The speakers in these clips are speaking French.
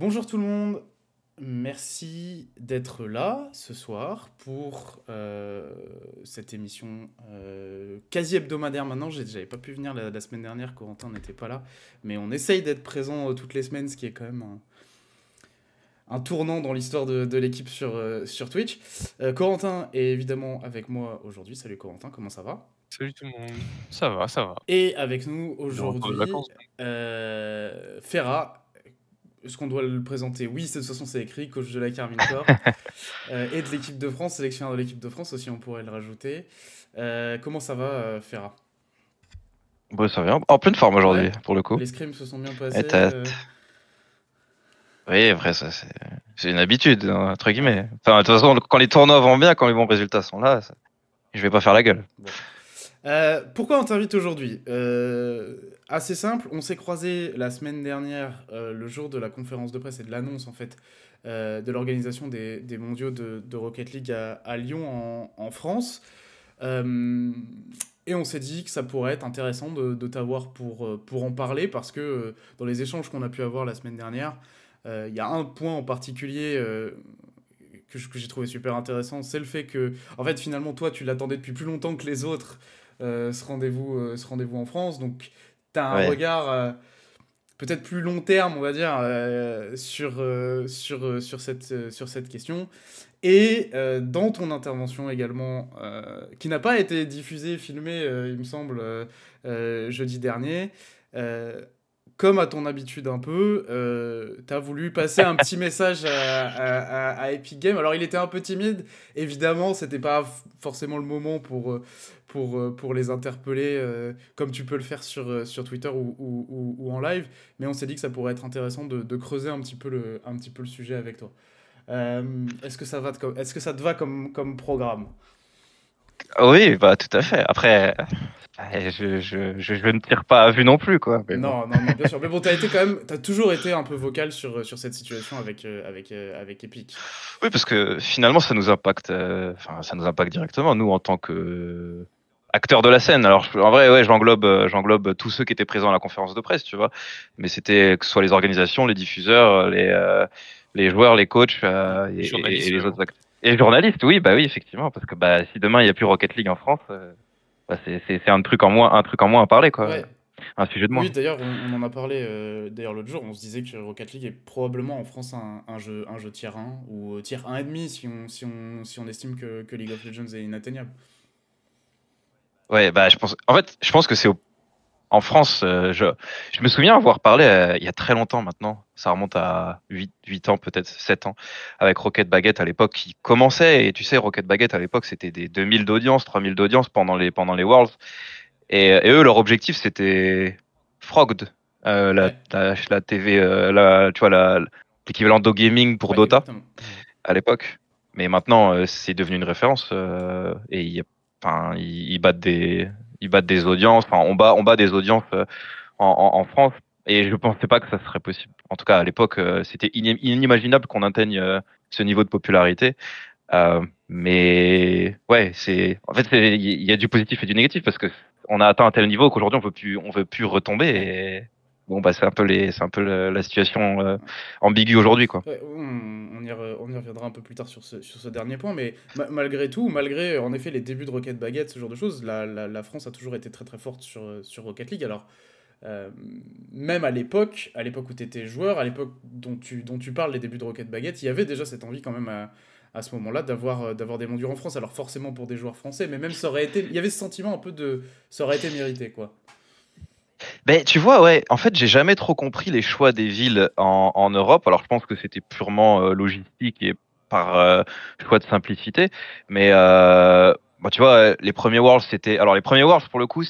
Bonjour tout le monde, merci d'être là ce soir pour cette émission quasi hebdomadaire maintenant. J'avais pas pu venir la semaine dernière, Corentin n'était pas là, mais on essaye d'être présent toutes les semaines, ce qui est quand même un tournant dans l'histoire de l'équipe sur Twitch. Corentin est évidemment avec moi aujourd'hui. Salut Corentin, comment ça va? Salut tout le monde. Ça va, ça va. Et avec nous De retour de aujourd'hui, vacances. Ferra. Est-ce qu'on doit le présenter? Oui, de toute façon c'est écrit, coach de la Carmine Corp et de l'équipe de France, sélectionneur de l'équipe de France aussi, on pourrait le rajouter. Comment ça va, Ferra? Bon, ça va. En pleine forme aujourd'hui, Ouais, pour le coup. les scrims se sont bien Et passés. Oui, après, ça, c'est une habitude, hein, entre Ouais, guillemets. Enfin, de toute façon, quand les tournois vont bien, quand les bons résultats sont là, je vais pas faire la gueule. bon. Pourquoi on t'invite aujourd'hui? Assez simple, on s'est croisés la semaine dernière, le jour de la conférence de presse et de l'annonce en fait de l'organisation des mondiaux de Rocket League à Lyon en France. Euh, et on s'est dit que ça pourrait être intéressant de t'avoir pour en parler parce que dans les échanges qu'on a pu avoir la semaine dernière, il y a un point en particulier que j'ai trouvé super intéressant, c'est le fait que, en fait, finalement, toi, tu l'attendais depuis plus longtemps que les autres, ce rendez-vous en France. Donc, tu as un Ouais. regard peut-être plus long terme, on va dire, sur cette question. Et dans ton intervention également, qui n'a pas été diffusée, filmée, il me semble, jeudi dernier, euh, comme à ton habitude un peu, tu as voulu passer un petit message à Epic Games. Alors il était un peu timide, évidemment, c'était pas forcément le moment pour les interpeller comme tu peux le faire sur Twitter ou en live, mais on s'est dit que ça pourrait être intéressant de creuser un petit peu le sujet avec toi. Est-ce que ça te va comme programme? Oui, bah, tout à fait. Après, je ne tire pas à vue non plus, quoi. Mais bon. Non, non, non, bien sûr. Mais bon, t'as toujours été un peu vocal sur cette situation avec Epic. Oui, parce que finalement, ça nous impacte, enfin, ça nous impacte directement, nous, en tant que acteurs de la scène. Alors, en vrai, ouais, j'englobe tous ceux qui étaient présents à la conférence de presse, tu vois. Mais c'était que ce soit les organisations, les diffuseurs, les joueurs, les coachs, Ouais. et Journaliste les Mm. autres acteurs. Et les journalistes, oui, bah oui, effectivement, parce que bah si demain il n'y a plus Rocket League en France, bah, c'est un truc en moins à parler, quoi. Ouais. Un sujet de Oui, moins. d'ailleurs, on en a parlé d'ailleurs l'autre jour. On se disait que Rocket League est probablement en France un jeu tier 1 ou tier 1,5 si on estime que League of Legends est inatteignable. Ouais, bah je pense que en France, je me souviens avoir parlé il y a très longtemps maintenant, ça remonte à 8 ans peut-être, 7 ans, avec Rocket Baguette à l'époque qui commençait, et tu sais, Rocket Baguette à l'époque c'était des 2000 d'audience, 3000 d'audience pendant les Worlds, et eux leur objectif c'était Frogged, Ouais, la TV, tu vois, l'équivalent d'O Gaming pour ouais, Dota exactement. à l'époque. Mais maintenant, c'est devenu une référence et enfin, ils battent des audiences. Enfin, on bat des audiences en France et je pensais pas que ça serait possible. En tout cas, à l'époque, c'était inimaginable qu'on atteigne ce niveau de popularité. Mais ouais, en fait, il y a du positif et du négatif parce que on a atteint un tel niveau qu'aujourd'hui on veut plus retomber. Ouais. Et bon, bah c'est un peu la situation ambiguë aujourd'hui, quoi. Ouais, on y reviendra un peu plus tard sur ce dernier point, mais malgré tout, malgré en effet les débuts de Rocket Baguette, ce genre de choses, la France a toujours été très très forte sur Rocket League. Alors, euh, même à l'époque où tu étais joueur, à l'époque dont tu parles, les débuts de Rocket Baguette, il y avait déjà cette envie quand même à ce moment-là d'avoir des mondiaux en France. Alors forcément pour des joueurs français, mais même ça aurait été, il y avait ce sentiment un peu de, ça aurait été mérité quoi. Ben, tu vois, ouais, en fait, j'ai jamais trop compris les choix des villes en Europe. Alors, je pense que c'était purement logistique et par choix de simplicité. Mais bah, tu vois, les premiers Worlds, alors, les premiers Worlds, pour le coup,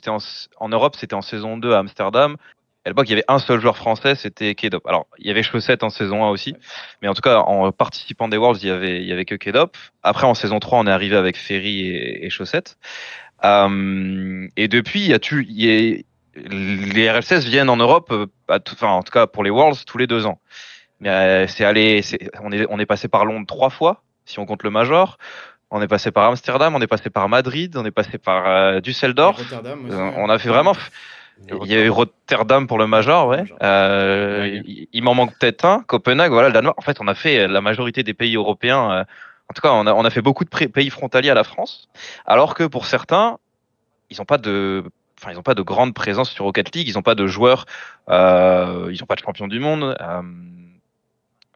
en Europe, c'était en saison 2 à Amsterdam. À l'époque, il y avait un seul joueur français, c'était Kedop. Alors, il y avait Chaussette en saison 1 aussi. Ouais. Mais en tout cas, en participant des Worlds, il y avait que Kedop. Après, en saison 3, on est arrivé avec Ferry et Chaussette. Et depuis, les RLCS viennent en Europe, enfin, en tout cas pour les Worlds, tous les 2 ans. Mais on est passé par Londres 3 fois, si on compte le Major. On est passé par Amsterdam, on est passé par Madrid, on est passé par Et Düsseldorf. Rotterdam aussi, ouais. On a fait Ouais. vraiment. Il y a eu Rotterdam pour le Major, ouais. Il m'en manque peut-être un. Copenhague, voilà, le Danemark. En fait, on a fait la majorité des pays européens. En tout cas, on a fait beaucoup de pays frontaliers à la France. Alors que pour certains, ils n'ont pas de, enfin, ils ont pas de grande présence sur Rocket League. Ils n'ont pas de joueurs. Ils n'ont pas de champion du monde.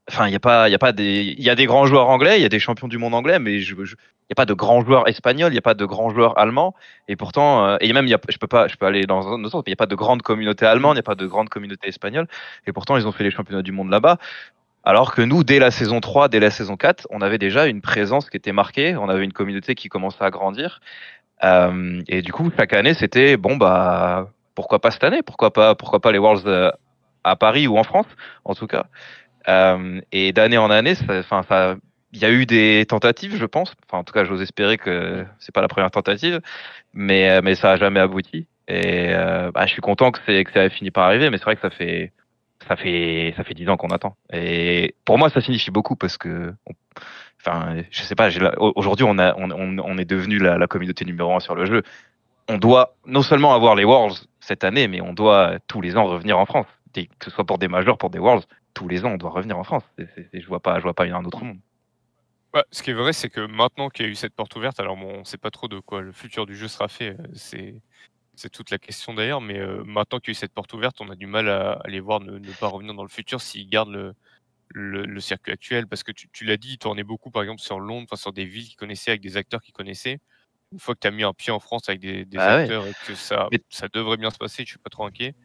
Enfin, il y a pas des, il y a des grands joueurs anglais, il y a des champions du monde anglais, mais il y a pas de grands joueurs espagnols, il y a pas de grands joueurs allemands, et pourtant, et même, je peux aller dans un autre sens, mais il y a pas de grande communauté allemande, il y a pas de grande communauté espagnole, et pourtant, ils ont fait les championnats du monde là-bas. Alors que nous, dès la saison 3, dès la saison 4, on avait déjà une présence qui était marquée, on avait une communauté qui commençait à grandir, et du coup, chaque année, c'était, bon, bah, pourquoi pas cette année? Pourquoi pas les Worlds à Paris ou en France, en tout cas. Et d'année en année, il y a eu des tentatives, je pense. Enfin, en tout cas, j'ose espérer que c'est pas la première tentative, mais ça a jamais abouti. Et bah, je suis content que ça ait fini par arriver, mais c'est vrai que ça fait 10 ans qu'on attend. Et pour moi, ça signifie beaucoup parce que, enfin, je sais pas. Aujourd'hui, on est devenu la communauté numéro 1 sur le jeu. On doit non seulement avoir les Worlds cette année, mais on doit tous les ans revenir en France, que ce soit pour des majors, pour des Worlds. Tous les ans, on doit revenir en France. Je vois pas un autre monde. Bah, ce qui est vrai, c'est que maintenant qu'il y a eu cette porte ouverte, alors bon, on sait pas trop de quoi le futur du jeu sera fait, c'est toute la question d'ailleurs, mais maintenant qu'il y a eu cette porte ouverte, on a du mal à les voir ne pas revenir dans le futur s'ils gardent le circuit actuel. Parce que tu l'as dit, ils tournaient beaucoup, par exemple, sur Londres, enfin sur des villes qu'ils connaissaient, avec des acteurs qu'ils connaissaient. Une fois que tu as mis un pied en France avec des Ah ouais. acteurs et que ça Mais- devrait bien se passer, je suis pas trop inquiet.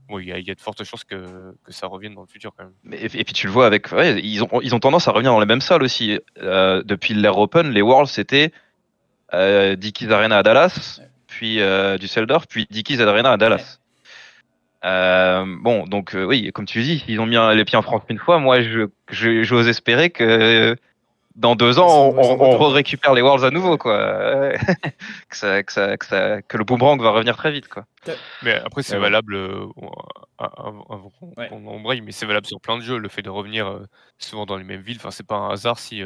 Bon, il y a de fortes chances que ça revienne dans le futur quand même. Et puis tu le vois avec, ouais, ils ont tendance à revenir dans les mêmes salles aussi. Depuis l'Air Open, les Worlds c'était Dickies Arena à Dallas, puis Düsseldorf, puis Dickies Arena à Dallas. Bon, donc oui, comme tu dis, ils ont mis les pieds en France une fois. Moi, j'ose espérer que dans 2 ans, on récupère les Worlds à nouveau, quoi. Que le boomerang va revenir très vite, quoi. Mais après, c'est valable, avant Ouais. qu'on embraye, mais c'est valable sur plein de jeux. Le fait de revenir souvent dans les mêmes villes, enfin, c'est pas un hasard si,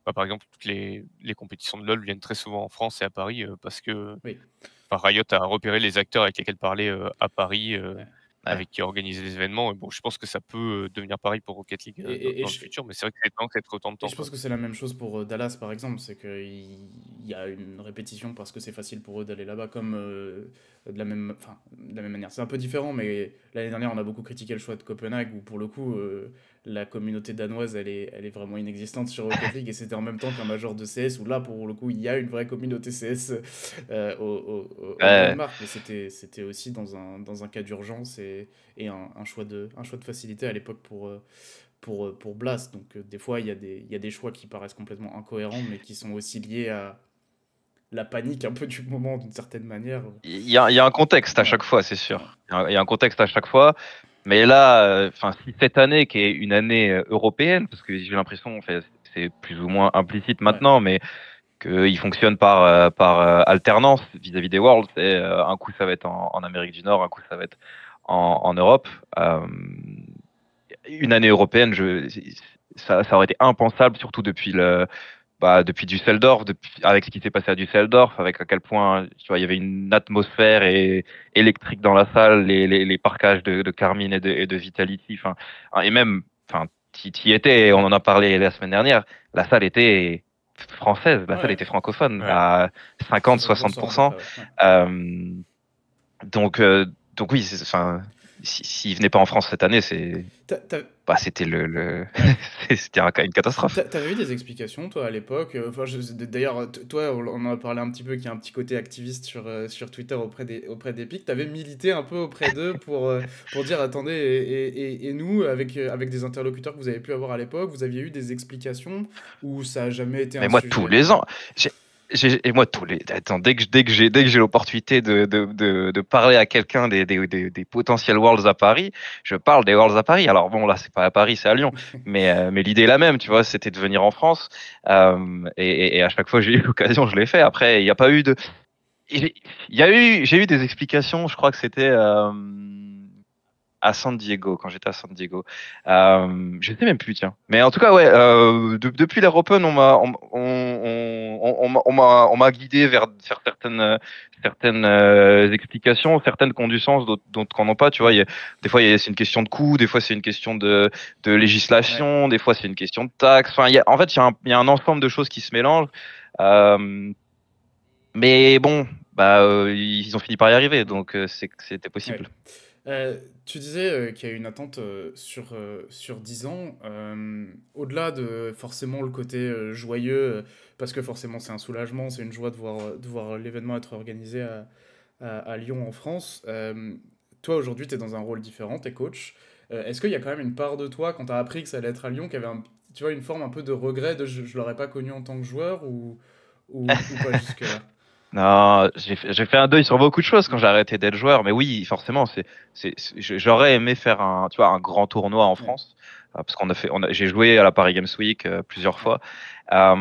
bah, par exemple, toutes les compétitions de LoL viennent très souvent en France et à Paris, parce que Oui. enfin, Riot a repéré les acteurs avec lesquels parler à Paris, Ouais. avec qui organiser des événements. Et bon, je pense que ça peut devenir pareil pour Rocket League dans le futur, mais c'est vrai que c'est étonnant que ça ait autant de temps. Et je pense que c'est la même chose pour Dallas, par exemple. C'est qu'il y a une répétition parce que c'est facile pour eux d'aller là-bas, comme de la même manière. C'est un peu différent, mais l'année dernière, on a beaucoup critiqué le choix de Copenhague, où pour le coup, la communauté danoise, elle est vraiment inexistante sur Rocket League, et c'était en même temps qu'un major de CS, où là, pour le coup, il y a une vraie communauté CS au Danemark, mais c'était aussi dans un cas d'urgence et un choix de facilité à l'époque pour Blast. Donc des fois, il y a des choix qui paraissent complètement incohérents, mais qui sont aussi liés à la panique un peu du moment, d'une certaine manière. Il y a un contexte à chaque fois, c'est sûr. Il y a un contexte à chaque fois. Mais là, enfin, si cette année, qui est une année européenne, parce que j'ai l'impression, c'est plus ou moins implicite maintenant, mais qu'il fonctionne par alternance vis-à-vis des Worlds. Et un coup, ça va être en Amérique du Nord, un coup, ça va être en Europe. Une année européenne, ça aurait été impensable, surtout depuis Düsseldorf, avec ce qui s'est passé à Düsseldorf, avec à quel point tu vois, il y avait une atmosphère électrique dans la salle, les parquages de Carmine et de Vitality, et même, tu y étais, on en a parlé la semaine dernière, la salle était française, la salle était francophone à 50-60%. Donc oui, s'il venait pas en France cette année, c'était c'était une catastrophe. T'avais eu des explications, toi, à l'époque? Enfin, d'ailleurs, toi, on en a parlé un petit peu, qu'il y a un petit côté activiste sur Twitter auprès d'Epic. T'avais milité un peu auprès d'eux pour dire, attendez, et nous, avec des interlocuteurs que vous avez pu avoir à l'époque, vous aviez eu des explications ou ça a jamais été un sujet? Mais moi, tous les ans, et moi, attends, dès que j'ai l'opportunité de parler à quelqu'un des potentiels Worlds à Paris, je parle des Worlds à Paris. Alors bon, là, c'est pas à Paris, c'est à Lyon. Mais l'idée est la même, tu vois, c'était de venir en France. Et à chaque fois que j'ai eu l'occasion, je l'ai fait. Après, il n'y a pas eu de, j'ai eu des explications. Je crois que c'était à San Diego, quand j'étais à San Diego. Je sais même plus, tiens. Mais en tout cas, ouais, depuis l'Air Open, on m'a guidé vers certaines explications, certaines qui ont du sens, d'autres qui n'en ont pas. Tu vois, des fois c'est une question de coût, des fois c'est une question de législation, des fois c'est une question de taxes. Enfin, en fait, il y a un ensemble de choses qui se mélangent. Mais bon, ils ont fini par y arriver, donc c'était possible. Ouais. Tu disais qu'il y a une attente sur 10 ans. Au-delà de forcément le côté joyeux, parce que forcément c'est un soulagement, c'est une joie de voir l'événement être organisé à Lyon en France. Toi aujourd'hui tu es dans un rôle différent, tu es coach. Est-ce qu'il y a quand même une part de toi quand tu as appris que ça allait être à Lyon, qui avait tu vois, une forme un peu de regret de je l'aurais pas connu en tant que joueur ou pas jusque-là? Non, j'ai fait un deuil sur beaucoup de choses quand j'ai arrêté d'être joueur, mais oui, forcément, j'aurais aimé faire tu vois, un grand tournoi en Ouais, France, parce j'ai joué à la Paris Games Week plusieurs ouais, fois. Euh,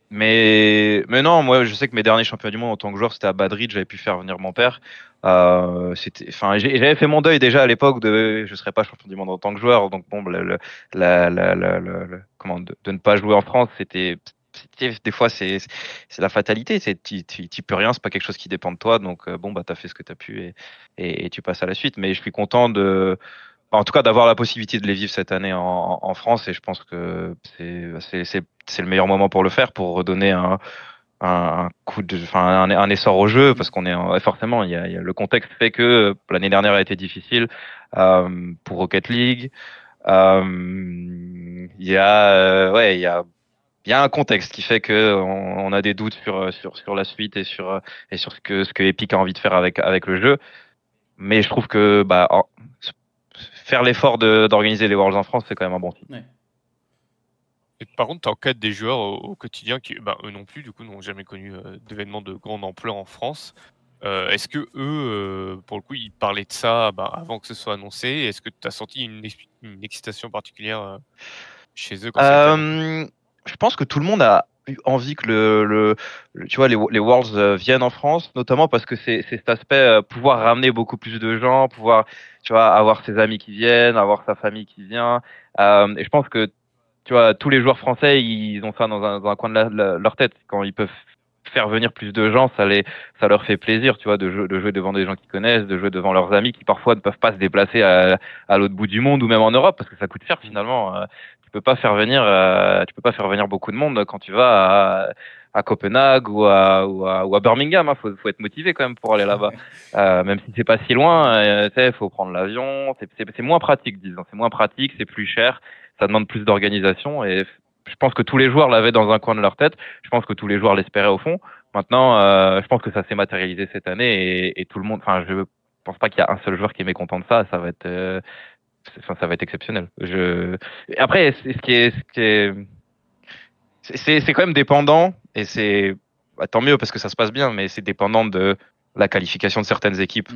mais non, moi, je sais que mes derniers championnats du monde en tant que joueur, c'était à Madrid, j'avais pu faire venir mon père. Enfin, j'avais fait mon deuil déjà à l'époque je serais pas champion du monde en tant que joueur, donc bon, comment, de ne pas jouer en France, des fois, c'est la fatalité. Tu peux rien, c'est pas quelque chose qui dépend de toi. Donc, bon, t'as fait ce que t'as pu et tu passes à la suite. Mais je suis content en tout cas, d'avoir la possibilité de les vivre cette année en France. Et je pense que c'est le meilleur moment pour le faire, pour redonner un coup enfin, un essor au jeu, parce forcément, le contexte fait que l'année dernière a été difficile pour Rocket League. Ouais, il y a un contexte qui fait que on a des doutes sur la suite et sur ce que Epic a envie de faire avec le jeu. Mais je trouve que faire l'effort d'organiser les Worlds en France, c'est quand même un bon signe. ouais. Et par contre, tu encadres des joueurs au quotidien qui, eux non plus, du coup, n'ont jamais connu d'événements de grande ampleur en France. Est-ce que eux, pour le coup, ils parlaient de ça avant que ce soit annoncé? Est-ce que tu as senti une excitation particulière chez eux quand ça a été annoncé? Je pense que tout le monde a eu envie que tu vois, les Worlds viennent en France, notamment parce que c'est cet aspect pouvoir ramener beaucoup plus de gens, pouvoir, tu vois, avoir ses amis qui viennent, avoir sa famille qui vient. Et je pense que, tu vois, tous les joueurs français, ils ont ça dans un coin de leur tête. Quand ils peuvent faire venir plus de gens, ça leur fait plaisir, tu vois, de jouer devant des gens qu'ils connaissent, de jouer devant leurs amis qui parfois ne peuvent pas se déplacer à l'autre bout du monde ou même en Europe parce que ça coûte cher finalement. Tu peux pas faire venir beaucoup de monde quand tu vas à Copenhague ou à Birmingham. Faut être motivé quand même pour aller là-bas. Même si c'est pas si loin, faut prendre l'avion. C'est moins pratique, disons. C'est moins pratique, c'est plus cher, ça demande plus d'organisation et je pense que tous les joueurs l'avaient dans un coin de leur tête. Je pense que tous les joueurs l'espéraient au fond. Maintenant, je pense que ça s'est matérialisé cette année et tout le monde. Enfin, je pense pas qu'il y a un seul joueur qui est mécontent de ça. Ça va être exceptionnel. Après, c'est quand même dépendant et tant mieux parce que ça se passe bien, mais c'est dépendant de la qualification de certaines équipes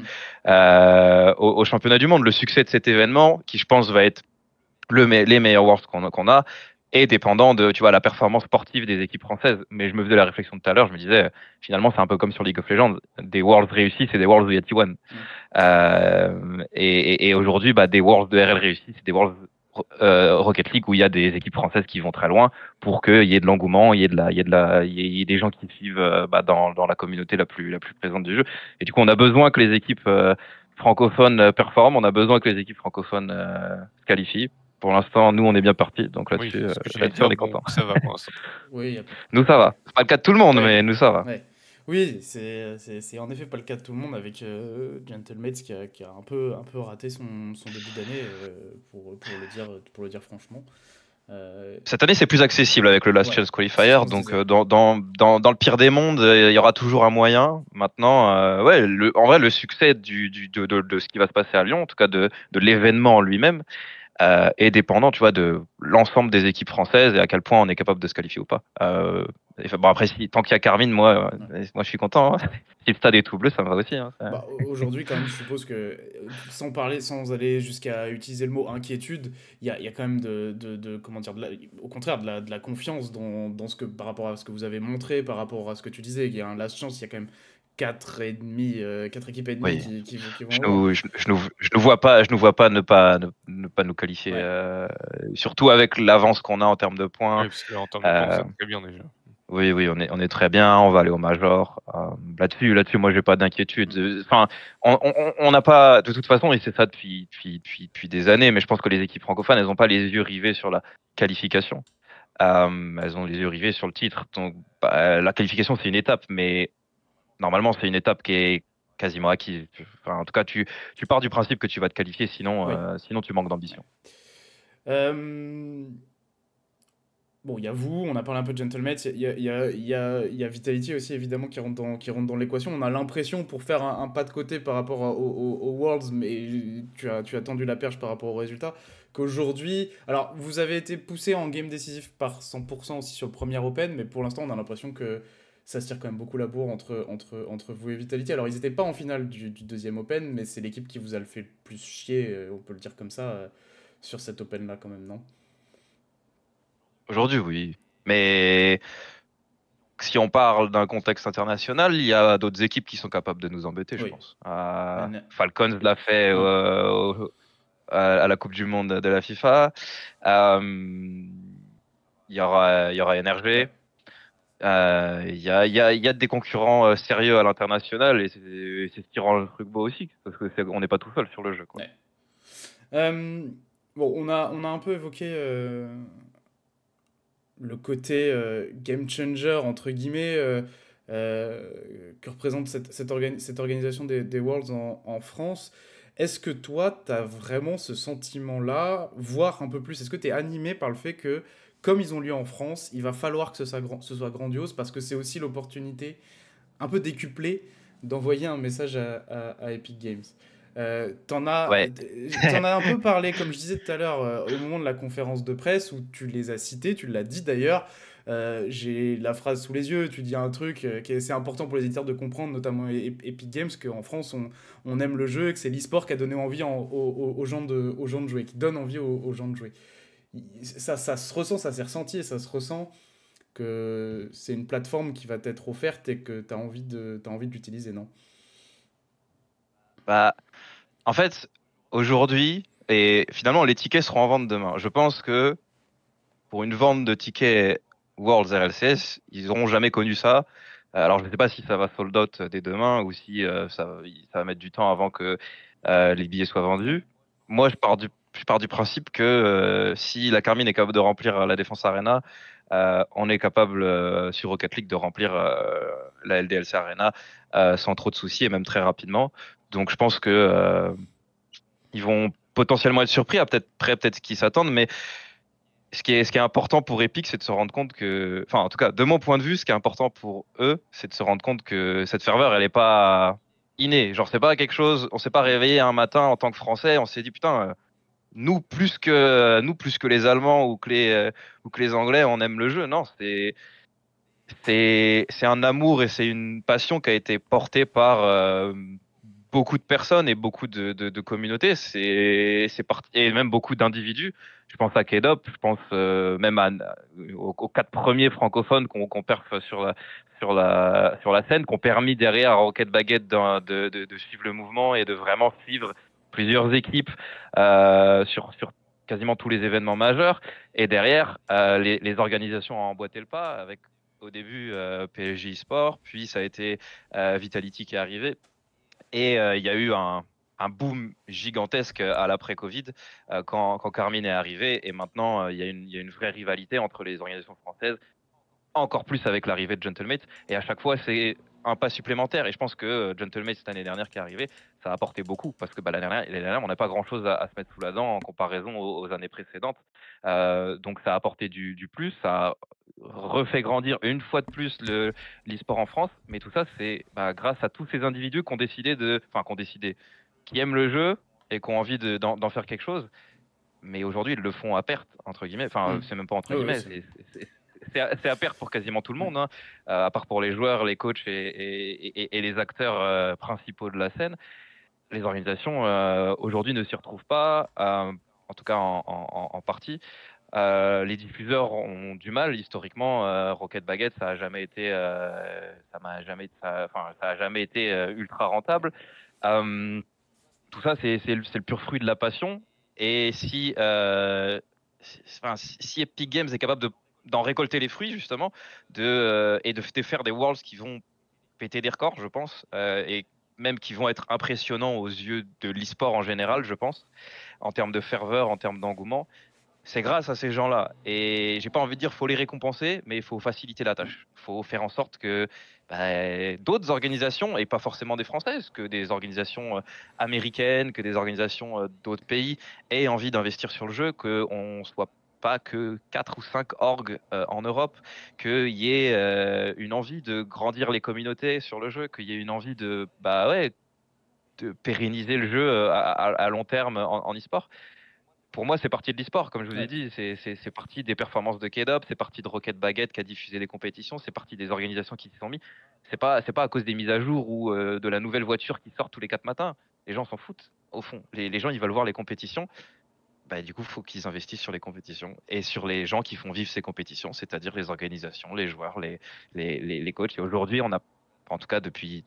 au championnat du monde. Le succès de cet événement, qui je pense va être les meilleurs Worlds qu'on a, est dépendant de, tu vois, la performance sportive des équipes françaises. Mais je me faisais la réflexion tout à l'heure, je me disais, finalement, c'est un peu comme sur League of Legends. Des Worlds réussis, c'est des Worlds où il y a T1. Et aujourd'hui, des Worlds de RL réussis, c'est des Worlds Rocket League où il y a des équipes françaises qui vont très loin pour qu'il y ait de l'engouement, il y ait des gens qui suivent dans la communauté la plus présente du jeu. Et du coup, on a besoin que les équipes francophones performent, on a besoin que les équipes francophones se qualifient. Pour l'instant, nous, on est bien partis, donc Oui, là-dessus, c'est ce que j'allais on est dire. content. Ça va pour l'instant. Oui, Nous, ça va. C'est pas le cas de tout le monde, Ouais. mais nous, ça va. ouais. Oui, c'est en effet pas le cas de tout le monde avec Gentlemates qui a un peu raté son début d'année, pour le dire franchement. Cette année, c'est plus accessible avec le Last Ouais, Chance c'est Qualifier. ce qu'on se Donc, disait. dans le pire des mondes, il y aura toujours un moyen. Maintenant, ouais, en vrai, le succès de ce qui va se passer à Lyon, en tout cas de l'événement en lui-même, est dépendant, tu vois, de l'ensemble des équipes françaises et à quel point on est capable de se qualifier ou pas. Bon, après, tant qu'il y a Carmine, moi, je suis content. Hein. Si le stade est tout bleu, ça me va aussi. Hein. Aujourd'hui, quand même, je suppose que, sans aller jusqu'à utiliser le mot inquiétude, il y a quand même comment dire, au contraire, de la confiance dans par rapport à ce que vous avez montré, par rapport à ce que tu disais, il y a un last chance, il y a quand même 4 équipes et demie Oui. qui vont Je loin. nous vois pas ne pas nous qualifier, Ouais. surtout avec l'avance qu'on a en termes de points. Oui, parce que en termes de points, c'est très bien déjà. Oui, oui, on est très bien, on va aller au Major. Là-dessus, moi, j'ai pas d'inquiétude. Enfin, on n'a pas, de toute façon, et c'est ça depuis des années, mais je pense que les équipes francophones, elles n'ont pas les yeux rivés sur la qualification. Elles ont les yeux rivés sur le titre. Donc, la qualification, c'est une étape, mais normalement, c'est une étape qui est quasiment acquise. Enfin, en tout cas, tu pars du principe que tu vas te qualifier, Oui. sinon tu manques d'ambition. Euh, Bon, il y a vous, on a parlé un peu de Gentleman, il y a Vitality aussi évidemment qui rentre dans l'équation. On a l'impression, pour faire un pas de côté par rapport aux Worlds, mais tu as tendu la perche par rapport aux résultats, qu'aujourd'hui... Alors, vous avez été poussé en game décisif par 100% aussi sur le premier Open, mais pour l'instant, on a l'impression que ça se tire quand même beaucoup la bourre entre vous et Vitality. Alors, ils n'étaient pas en finale du deuxième Open, mais c'est l'équipe qui vous a le fait le plus chier, on peut le dire comme ça, sur cet Open-là quand même, non? Aujourd'hui, oui. Mais si on parle d'un contexte international, il y a d'autres équipes qui sont capables de nous embêter, je Oui. pense. Ben, Falcons l'a fait ouais. à la Coupe du Monde de la FIFA. Euh, il y aura NRG. Ouais. Il y a des concurrents sérieux à l'international et c'est ce qui rend le truc beau aussi, parce que on n'est pas tout seul sur le jeu, quoi. Ouais. Euh, bon, on a un peu évoqué le côté game changer, entre guillemets, euh, que représente cette organisation des Worlds en France. Est-ce que toi, tu as vraiment ce sentiment-là, voire un peu plus, est-ce que tu es animé par le fait que, comme ils ont lieu en France, il va falloir que ce soit grandiose, parce que c'est aussi l'opportunité un peu décuplé d'envoyer un message à Epic Games. Ouais. T'en as un peu parlé, comme je disais tout à l'heure, au moment de la conférence de presse où tu les as cités, tu l'as dit d'ailleurs. J'ai la phrase sous les yeux, tu dis un truc qui est assez important pour les éditeurs de comprendre, notamment Epic Games, qu'en France on aime le jeu et que c'est l'e-sport qui a donné envie aux gens de jouer, qui donne envie aux gens de jouer. Ça se ressent, ça s'est ressenti et ça se ressent que c'est une plateforme qui va t'être offerte et que t'as envie de l'utiliser, non? Bah, en fait, aujourd'hui, et finalement, les tickets seront en vente demain. Je pense que pour une vente de tickets Worlds RLCS, ils n'auront jamais connu ça. Alors, je ne sais pas si ça va sold out dès demain ou si ça va mettre du temps avant que les billets soient Ouais. vendus. Moi, je pars du principe que si la Carmine est capable de remplir la Défense Arena, on est capable sur Rocket League de remplir la LDLC Arena sans trop de soucis et même très rapidement. Donc, je pense que ils vont potentiellement être surpris, à peut-être près, peut-être ce qu'ils s'attendent, mais ce qui est important pour Epic, c'est de se rendre compte que, enfin, en tout cas, de mon point de vue, ce qui est important pour eux, c'est de se rendre compte que cette ferveur, elle est pas innée. Genre, c'est pas quelque chose, on s'est pas réveillé un matin en tant que Français, on s'est dit, putain, nous plus que les Allemands ou que les Anglais, on aime le jeu. Non, c'est un amour et c'est une passion qui a été portée par beaucoup de personnes et beaucoup de communautés. Et même beaucoup d'individus. Je pense à K-Dop, je pense même aux 4 premiers francophones qu'on perf sur la scène, qui ont permis derrière à Rocket Baguette de suivre le mouvement et de vraiment suivre plusieurs équipes sur quasiment tous les événements majeurs. Et derrière, les organisations ont emboîté le pas avec au début PSG eSport, puis ça a été Vitality qui est arrivé. Et il y a eu un boom gigantesque à l'après-Covid quand Carmine est arrivé. Et maintenant, il y a une vraie rivalité entre les organisations françaises, encore plus avec l'arrivée de Gentlemate. Et à chaque fois, c'est un pas supplémentaire. Et je pense que Gentlemate, cette année dernière qui est arrivé, ça a apporté beaucoup. Parce que l'année dernière, on n'a pas grand-chose à se mettre sous la dent en comparaison aux années précédentes. Donc ça a apporté du plus. Ça a refait grandir une fois de plus l'e-sport en France. Mais tout ça, c'est grâce à tous ces individus qui aiment le jeu et qui ont envie d'en faire quelque chose. Mais aujourd'hui, ils le font à perte, entre guillemets. Enfin, Hmm. c'est même pas entre Ouais, ouais, guillemets, c'est à perte pour quasiment tout le monde, hein. À part pour les joueurs, les coachs et les acteurs principaux de la scène. Les organisations aujourd'hui ne s'y retrouvent pas, en tout cas en partie. Les diffuseurs ont du mal historiquement. Rocket Baguette, ça a jamais été, enfin, ça a jamais été ultra rentable. Euh, Tout ça, c'est le pur fruit de la passion. Et si Epic Games est capable de d'en récolter les fruits justement, et de faire des Worlds qui vont péter des records, je pense, et même qui vont être impressionnants aux yeux de l'e-sport en général, je pense, en termes de ferveur, en termes d'engouement. C'est grâce à ces gens-là. Et j'ai pas envie de dire faut les récompenser, mais il faut faciliter la tâche. Il faut faire en sorte que d'autres organisations, et pas forcément des françaises, que des organisations américaines, que des organisations d'autres pays aient envie d'investir sur le jeu, qu'on soit pas que 4 ou 5 orgs en Europe, qu'il y ait une envie de grandir les communautés sur le jeu, qu'il y ait une envie de, de pérenniser le jeu à long terme en e-sport. Pour moi, c'est parti de l'e-sport, comme je vous ai Ouais. dit. C'est parti des performances de K-Dop, c'est parti de Rocket Baguette qui a diffusé des compétitions, c'est parti des organisations qui s'y sont mis. C'est pas à cause des mises à jour ou de la nouvelle voiture qui sort tous les 4 matins. Les gens s'en foutent, au fond. Les gens, ils veulent voir les compétitions. Du coup, il faut qu'ils investissent sur les compétitions et sur les gens qui font vivre ces compétitions, c'est-à-dire les organisations, les joueurs, les coachs. Et aujourd'hui, on a, en tout cas depuis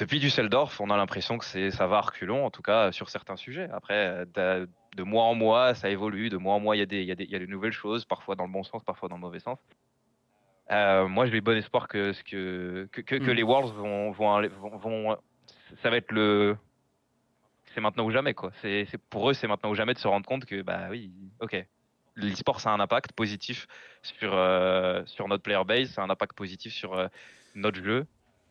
Düsseldorf, on a l'impression que ça va à reculons, en tout cas sur certains sujets. Après, de mois en mois, ça évolue. De mois en mois, il y a des nouvelles choses, parfois dans le bon sens, parfois dans le mauvais sens. Moi, j'ai bon espoir que les Worlds vont, ça va être c'est maintenant ou jamais, quoi. Pour eux, c'est maintenant ou jamais de se rendre compte que, bah oui, ok. L'e-sport, ça a un impact positif sur notre player base, ça a un impact positif sur notre jeu.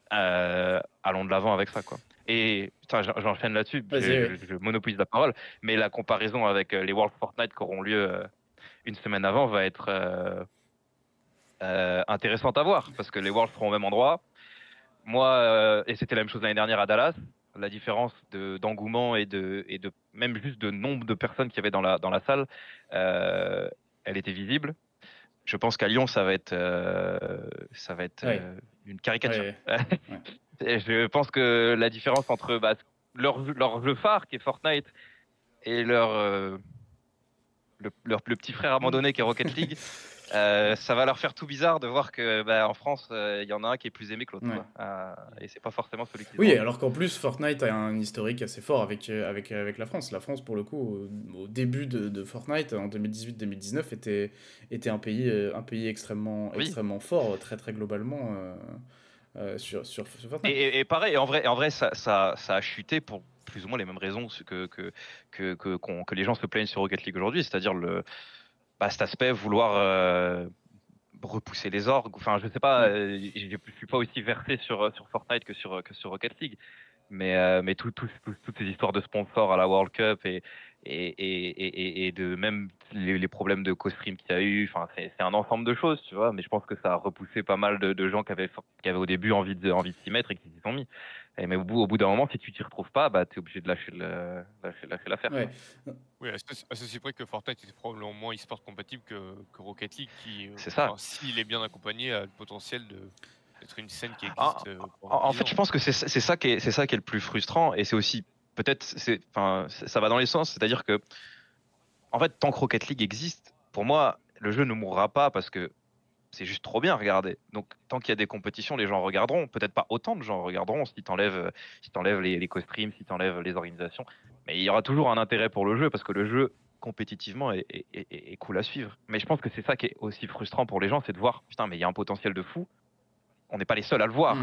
Allons de l'avant avec ça, quoi. Et putain, j'enchaîne là-dessus, je monopolise la parole, mais la comparaison avec les World Fortnite qui auront lieu une semaine avant va être intéressante à voir, parce que les Worlds seront au même endroit. Moi, et c'était la même chose l'année dernière à Dallas, la différence d'engouement et de même juste de nombre de personnes qu'il y avait dans la salle, elle était visible. Je pense qu'à Lyon, ça va être une caricature. Je pense que la différence entre leur jeu phare qui est Fortnite et le petit frère abandonné qui est Rocket League, ça va leur faire tout bizarre de voir que en France, il y en a un qui est plus aimé que l'autre. Et c'est pas forcément celui qui. Oui, alors qu'en plus Fortnite a un historique assez fort avec la France. La France, pour le coup, au début de Fortnite, en 2018-2019, était un pays extrêmement fort, très très globalement. Sur Fortnite. Et pareil, en vrai ça a chuté pour plus ou moins les mêmes raisons que les gens se plaignent sur Rocket League aujourd'hui, c'est-à-dire cet aspect vouloir repousser les orgues. Enfin, je sais pas, je suis pas aussi versé sur Fortnite que sur Rocket League, mais toutes ces histoires de sponsors à la World Cup et de même les problèmes de co-stream qu'il y a eu, enfin c'est un ensemble de choses, tu vois, mais je pense que ça a repoussé pas mal de gens qui avaient au début envie de s'y mettre et qui s'y sont mis. Mais au bout d'un moment, si tu t'y retrouves pas, t'es obligé de lâcher l'affaire. Ouais. Oui, à ceci près que Fortnite est probablement moins e-sport compatible que Rocket League, qui, c'est ça. S'il est bien accompagné, a le potentiel d'être une scène qui existe. En fait, je pense que c'est ça qui est le plus frustrant, et c'est aussi peut-être, ça va dans les sens, c'est-à-dire que en fait, tant que Rocket League existe, pour moi, le jeu ne mourra pas parce que c'est juste trop bien à regarder. Donc, tant qu'il y a des compétitions, les gens regarderont. Peut-être pas autant de gens regarderont si t'enlèves les co-streams, si t'enlèves les organisations. Mais il y aura toujours un intérêt pour le jeu parce que le jeu, compétitivement, est cool à suivre. Mais je pense que c'est ça qui est aussi frustrant pour les gens, c'est de voir, putain, mais il y a un potentiel de fou. On n'est pas les seuls à le voir.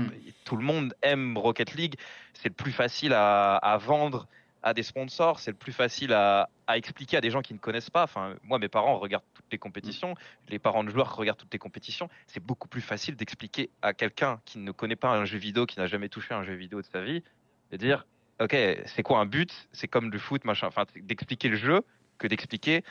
Tout le monde aime Rocket League. C'est le plus facile à vendre à des sponsors, c'est le plus facile à expliquer à des gens qui ne connaissent pas. Enfin, moi, mes parents regardent toutes les compétitions, les parents de joueurs regardent toutes les compétitions. C'est beaucoup plus facile d'expliquer à quelqu'un qui ne connaît pas un jeu vidéo, qui n'a jamais touché un jeu vidéo de sa vie, de dire, ok, c'est quoi un but? C'est comme le foot, machin. Enfin, d'expliquer le jeu que d'expliquer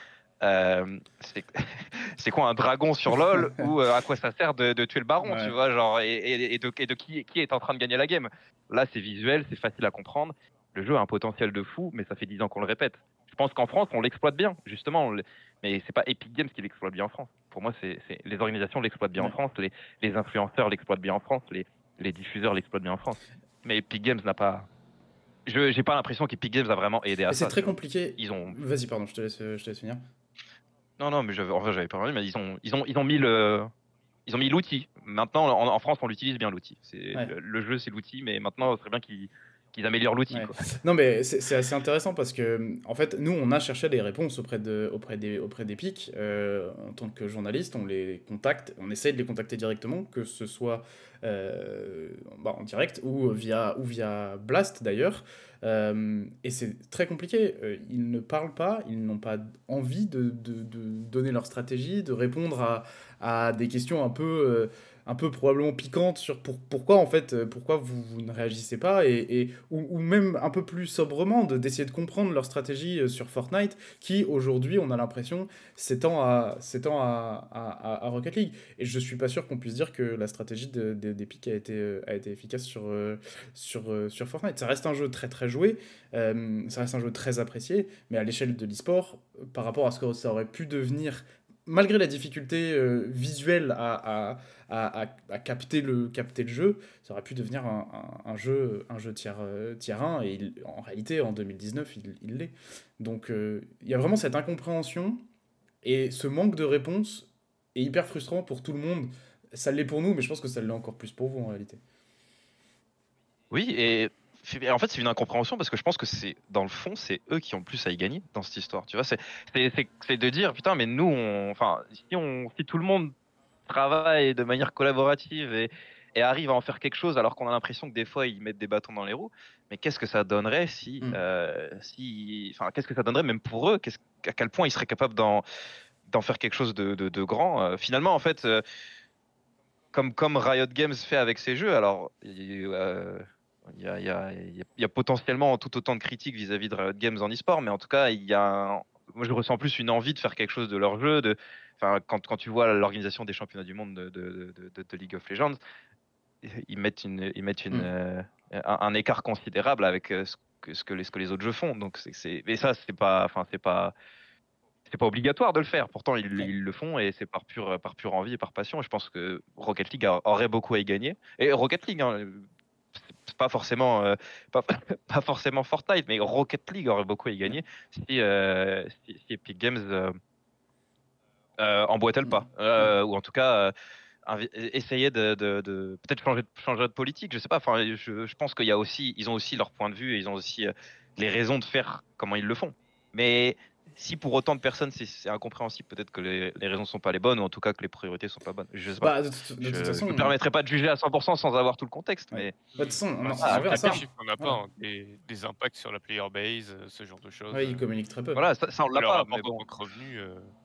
c'est quoi un dragon sur LoL ou à quoi ça sert de tuer le baron, tu vois, genre, et de qui est en train de gagner la game. Là, c'est visuel, c'est facile à comprendre. Le jeu a un potentiel de fou, mais ça fait 10 ans qu'on le répète. Je pense qu'en France, on l'exploite bien, justement. Mais c'est pas Epic Games qui l'exploite bien en France. Pour moi, c'est les organisations l'exploitent bien en France, les influenceurs l'exploitent bien en France, les diffuseurs l'exploitent bien en France. Mais Epic Games n'a pas. J'ai pas l'impression qu'Epic Games a vraiment aidé à ça. C'est très compliqué. Ils ont. Vas-y, pardon, je te laisse finir. Non, mais j'avais pas envie, mais ils ont mis l'outil. Maintenant, en France, on l'utilise bien, l'outil. Le jeu, c'est l'outil, mais maintenant, ce serait bien qu'ils qu'ils améliorent l'outil. Ouais. Quoi. Non, mais c'est assez intéressant parce que, en fait, nous, on a cherché des réponses auprès d'Epic. En tant que journaliste, on les contacte, on essaye de les contacter directement, que ce soit en direct ou via Blast d'ailleurs. Et c'est très compliqué. Ils ne parlent pas, ils n'ont pas envie de donner leur stratégie, de répondre à des questions un peu probablement piquantes sur pourquoi en fait pourquoi vous ne réagissez pas ou même un peu plus sobrement d'essayer de comprendre leur stratégie sur Fortnite qui aujourd'hui on a l'impression s'étend à Rocket League et je suis pas sûr qu'on puisse dire que la stratégie d'Epic a été efficace sur Fortnite. Ça reste un jeu très très joué, ça reste un jeu très apprécié, mais à l'échelle de l'e-sport par rapport à ce que ça aurait pu devenir malgré la difficulté visuelle à capter le jeu, ça aurait pu devenir un jeu tier 1, et en réalité, en 2019, il l'est. Donc, il y a vraiment cette incompréhension, et ce manque de réponse est hyper frustrant pour tout le monde. Ça l'est pour nous, mais je pense que ça l'est encore plus pour vous, en réalité. Oui, et en fait, c'est une incompréhension parce que je pense que dans le fond, c'est eux qui ont le plus à y gagner dans cette histoire. Tu vois, c'est de dire, putain, mais nous, enfin, si tout le monde travaille de manière collaborative et arrive à en faire quelque chose alors qu'on a l'impression que des fois ils mettent des bâtons dans les roues, mais qu'est-ce que ça donnerait enfin, qu'est-ce que ça donnerait même pour eux, à quel point ils seraient capables d'en faire quelque chose de grand. Finalement, en fait, comme Riot Games fait avec ses jeux, alors il y a potentiellement tout autant de critiques vis-à-vis de Riot Games en e-sport, mais en tout cas, moi je ressens plus une envie de faire quelque chose de leur jeu. Enfin, quand tu vois l'organisation des championnats du monde de League of Legends, ils mettent un écart considérable avec ce que les autres jeux font. Donc mais ça, c'est pas, enfin, c'est pas obligatoire de le faire. Pourtant, ils le font et c'est par pure envie et par passion. Et je pense que Rocket League aurait beaucoup à y gagner. Et Rocket League, hein, c'est pas forcément pas forcément Fortnite, mais Rocket League aurait beaucoup à y gagner si Epic Games emboîtait le pas, ou en tout cas essayer de peut-être changer de politique. Je sais pas. Enfin, je pense ils ont aussi leur point de vue et ils ont aussi les raisons de faire comment ils le font. Mais si pour autant de personnes c'est incompréhensible, peut-être que les raisons sont pas les bonnes ou en tout cas que les priorités sont pas bonnes. Je sais pas. Bah, de toute façon, Je me permettrai pas de juger à 100% sans avoir tout le contexte, ouais. mais Bah, de toute façon, Ah, on verra ça. les chiffres, on n'a pas hein, des impacts sur la player base, ce genre de choses. Ouais, ils communiquent très peu. voilà, ça on l'a leur pas. rapport Mais bon, en tant que revenu,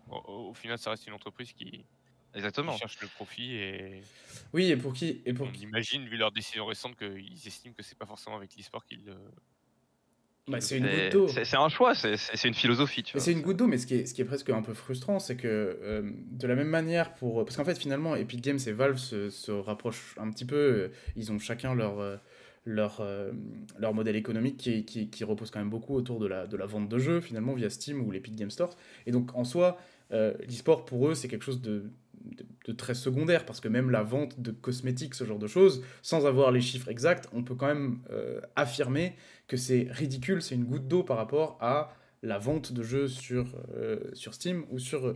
au final, ça reste une entreprise qui exactement. cherche le profit et Oui, et pour qui on imagine, vu leurs décisions récentes, qu'ils estiment que c'est pas forcément avec l'e-sport qu'ils Bah, le c'est font. une goutte d'eau. C'est un choix, c'est une philosophie, tu Mais vois. c'est une goutte d'eau, mais ce qui est presque un peu frustrant, c'est que de la même manière parce qu'en fait finalement Epic Games et Valve se rapprochent un petit peu, ils ont chacun leur modèle économique qui repose quand même beaucoup autour de la vente de jeux finalement via Steam ou l'Epic Game Store. Et donc en soi, l'e-sport pour eux c'est quelque chose de très secondaire parce que même la vente de cosmétiques, ce genre de choses, sans avoir les chiffres exacts, on peut quand même affirmer que c'est ridicule, c'est une goutte d'eau par rapport à la vente de jeux sur Steam ou sur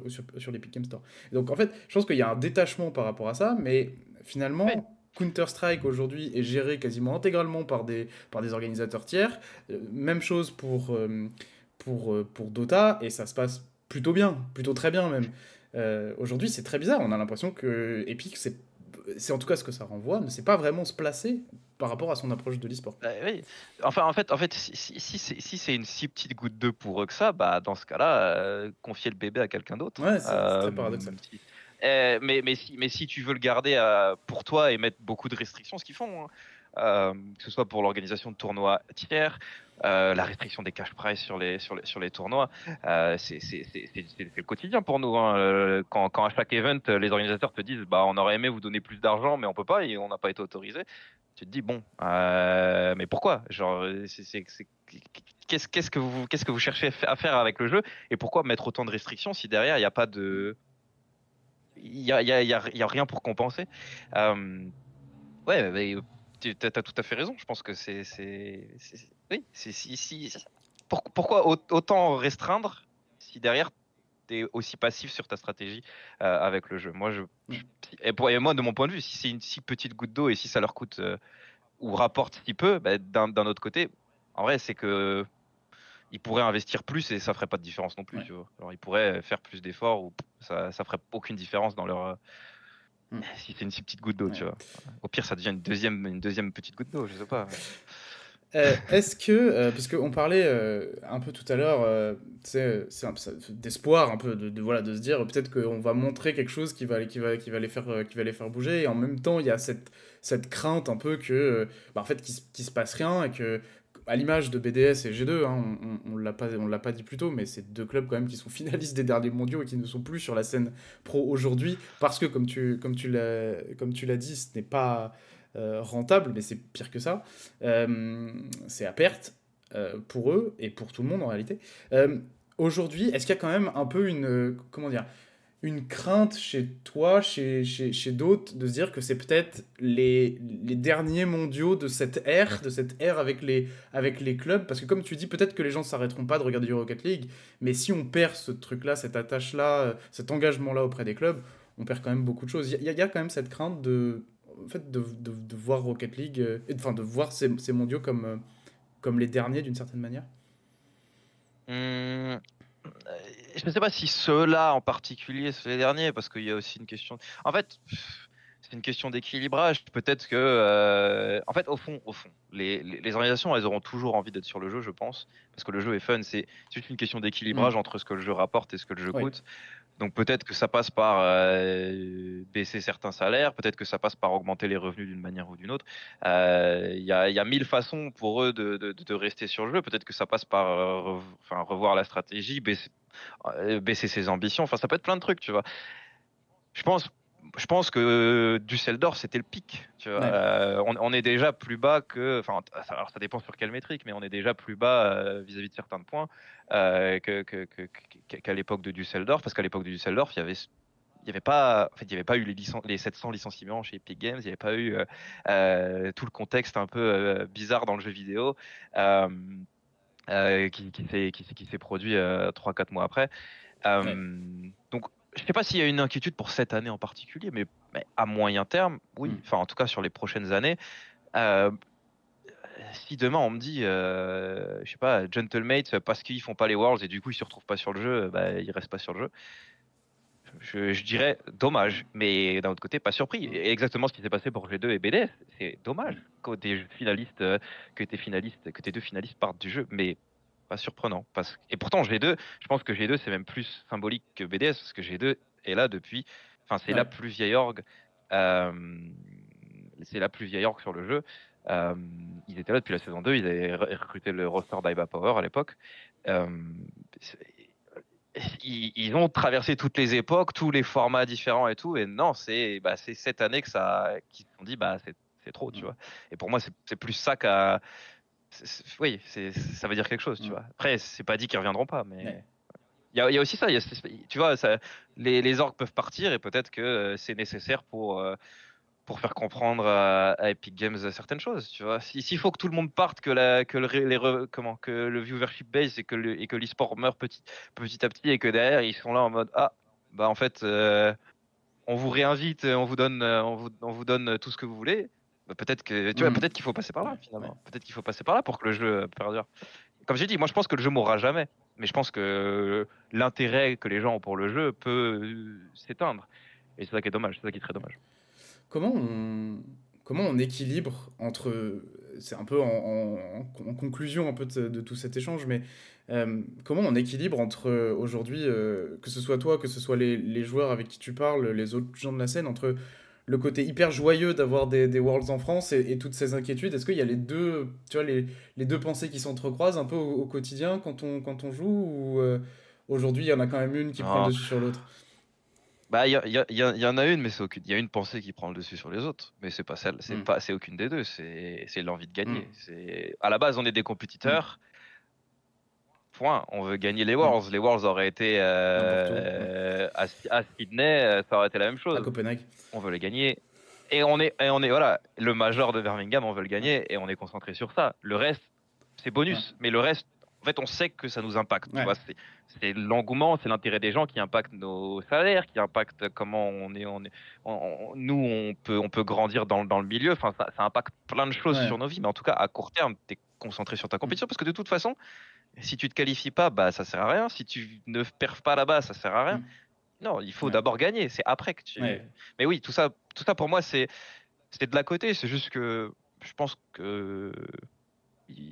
l'Epic Game Store. Et donc en fait, je pense qu'il y a un détachement par rapport à ça, mais finalement, Ouais. Counter-Strike aujourd'hui est géré quasiment intégralement par des organisateurs tiers. Même chose pour Dota, et ça se passe plutôt bien, plutôt très bien même. Aujourd'hui, c'est très bizarre, on a l'impression que Epic, c'est en tout cas ce que ça renvoie, ne sait pas vraiment se placer par rapport à son approche de l'e-sport. Oui. Enfin, en fait, si c'est une si petite goutte d'eau pour eux que ça, bah dans ce cas-là, confier le bébé à quelqu'un d'autre. Ouais, c'est très paradoxal. Mais si tu veux le garder pour toi et mettre beaucoup de restrictions, ce qu'ils font, hein, que ce soit pour l'organisation de tournois tiers, la restriction des cash prize sur les tournois, c'est le quotidien pour nous. Hein. Quand à chaque event, les organisateurs te disent, bah on aurait aimé vous donner plus d'argent, mais on peut pas et on n'a pas été autorisé. Tu te dis bon, mais pourquoi? Genre, qu'est-ce que vous cherchez à faire avec le jeu et pourquoi mettre autant de restrictions si derrière il n'y a pas de il y a rien pour compenser. Ouais, mais tu as tout à fait raison. Je pense que oui, pourquoi autant restreindre si derrière tu es aussi passif sur ta stratégie avec le jeu. Moi, et moi, de mon point de vue, si c'est une si petite goutte d'eau et si ça leur coûte ou rapporte si peu, bah, d'un autre côté, en vrai, c'est que ils pourraient investir plus et ça ferait pas de différence non plus. Ouais. Tu vois. Alors, ils pourraient faire plus d'efforts ou ça ferait aucune différence dans leur. Mm. Si c'est une si petite goutte d'eau, tu Ouais. vois. Au pire, ça devient une deuxième petite goutte d'eau, je sais pas. Est-ce que, parce qu'on parlait un peu tout à l'heure, tu sais, d'espoir un peu, voilà, de se dire peut-être qu'on va montrer quelque chose qui va les faire bouger, et en même temps il y a cette crainte un peu que, bah, en fait, qu'il se passe rien, et que, à l'image de BDS et G2, hein, on l'a pas dit plus tôt, mais c'est deux clubs quand même qui sont finalistes des derniers mondiaux et qui ne sont plus sur la scène pro aujourd'hui, parce que comme tu l'as dit, ce n'est pas rentable, mais c'est pire que ça. C'est à perte pour eux et pour tout le monde en réalité. Euh, Aujourd'hui, est-ce qu'il y a quand même un peu comment dire, une crainte chez toi, chez d'autres, de se dire que c'est peut-être les derniers mondiaux de cette ère avec les clubs? Parce que comme tu dis, peut-être que les gens ne s'arrêteront pas de regarder du Rocket League, mais si on perd ce truc-là, cette attache-là, cet engagement-là auprès des clubs, on perd quand même beaucoup de choses. Il y a quand même cette crainte en fait, de voir Rocket League, enfin de voir ces mondiaux comme les derniers d'une certaine manière. Hum, je ne sais pas si ceux-là en particulier sont les derniers, parce qu'il y a aussi une question. En fait, c'est une question d'équilibrage. Peut-être que, en fait, au fond, les organisations, elles auront toujours envie d'être sur le jeu, je pense, parce que le jeu est fun. C'est juste une question d'équilibrage Mm. entre ce que le jeu rapporte et ce que le jeu Oui. coûte. Donc peut-être que ça passe par baisser certains salaires, peut-être que ça passe par augmenter les revenus d'une manière ou d'une autre. Il y a mille façons pour eux de rester sur le jeu. Peut-être que ça passe par enfin, revoir la stratégie, baisser ses ambitions. Enfin, ça peut être plein de trucs, tu vois. Je pense, je pense que Düsseldorf, c'était le pic. Tu vois. Ouais. On est déjà plus bas que. Enfin, alors ça dépend sur quelle métrique, mais on est déjà plus bas vis-à-vis de certains points qu'à l'époque de Düsseldorf. Parce qu'à l'époque de Düsseldorf, il y avait pas, en fait, il y avait pas eu les 700 licenciements chez Epic Games, il n'y avait pas eu tout le contexte un peu bizarre dans le jeu vidéo qui s'est produit 3-4 mois après. Ouais. Donc, je ne sais pas s'il y a une inquiétude pour cette année en particulier, mais à moyen terme, oui. Mm. Enfin, en tout cas, sur les prochaines années. Euh, Si demain on me dit, je sais pas, Gentlemates, parce qu'ils font pas les Worlds et du coup ils se retrouvent pas sur le jeu, bah, ils restent pas sur le jeu. Je dirais dommage, mais d'un autre côté, pas surpris. Et exactement ce qui s'est passé pour G2 et BDS. C'est dommage que des finalistes, que tes deux finalistes partent du jeu, mais pas surprenant. Et pourtant, G2, je pense que G2, c'est même plus symbolique que BDS, parce que G2 est là depuis. Enfin, c'est la Ouais. plus vieille org. euh, c'est la plus vieille org sur le jeu. Euh, Ils étaient là depuis la saison 2, ils avaient recruté le roster d'Iba Power à l'époque. Euh, ils ont traversé toutes les époques, tous les formats différents et tout. Et non, c'est cette année qu'ils se sont dit, bah, c'est trop, tu Mm. vois. Et pour moi, c'est plus ça oui, ça veut dire quelque chose, tu Mm. vois. Après, c'est pas dit qu'ils reviendront pas, Ouais. mais il y a aussi ça. Tu vois, les orgs peuvent partir et peut-être que c'est nécessaire pour faire comprendre à Epic Games certaines choses, tu vois. S'il faut que tout le monde parte, que le viewership baisse et que l'e-sport meurt petit à petit et que derrière ils sont là en mode ah bah en fait on vous réinvite, on vous donne tout ce que vous voulez. Bah, peut-être que tu vois, Mm. peut-être qu'il faut passer par là Ouais. Ouais. finalement. Peut-être qu'il faut passer par là pour que le jeu perdure. Comme j'ai dit, moi je pense que le jeu mourra jamais, mais je pense que l'intérêt que les gens ont pour le jeu peut s'éteindre. Et c'est ça qui est dommage, c'est ça qui est très dommage. Comment on, comment on équilibre entre, c'est un peu en conclusion un peu de tout cet échange, mais comment on équilibre entre aujourd'hui, que ce soit toi, que ce soit les joueurs avec qui tu parles, les autres gens de la scène, entre le côté hyper joyeux d'avoir des Worlds en France et toutes ces inquiétudes? Est-ce qu'il y a les deux, tu vois, les deux pensées qui s'entrecroisent un peu au quotidien quand on joue, ou aujourd'hui il y en a quand même une qui prend le Non. dessus sur l'autre? Bah, il y en a une, mais il y a une pensée qui prend le dessus sur les autres. Mais c'est pas celle, Hmm. c'est aucune des deux. C'est l'envie de Hmm. gagner. À la base, on est des Hmm. compétiteurs. Point. On veut gagner les Hmm. Worlds. Les Worlds auraient été N'importe où, ouais. à Sydney, ça aurait été la même À chose. Copenhague. On veut les gagner. Voilà, le Major de Birmingham, on veut le Ouais. gagner et on est concentré sur ça. Le reste, c'est Ouais. bonus. Mais le reste, En fait, on sait que ça nous impacte. Tu Ouais. vois, c'est l'engouement, c'est l'intérêt des gens qui impacte nos salaires, qui impacte comment nous, on peut grandir dans le milieu. Enfin, ça impacte plein de choses Ouais. sur nos vies. Mais en tout cas, à court terme, tu es concentré sur ta compétition parce que de toute façon, si tu te qualifies pas, bah, ça sert à rien. Si tu ne perfs pas là-bas, ça sert à rien. Mm. Non, il faut Ouais. d'abord gagner. C'est après que tu. Ouais. Mais oui, tout ça pour moi, c'est de la côté. C'est juste que je pense que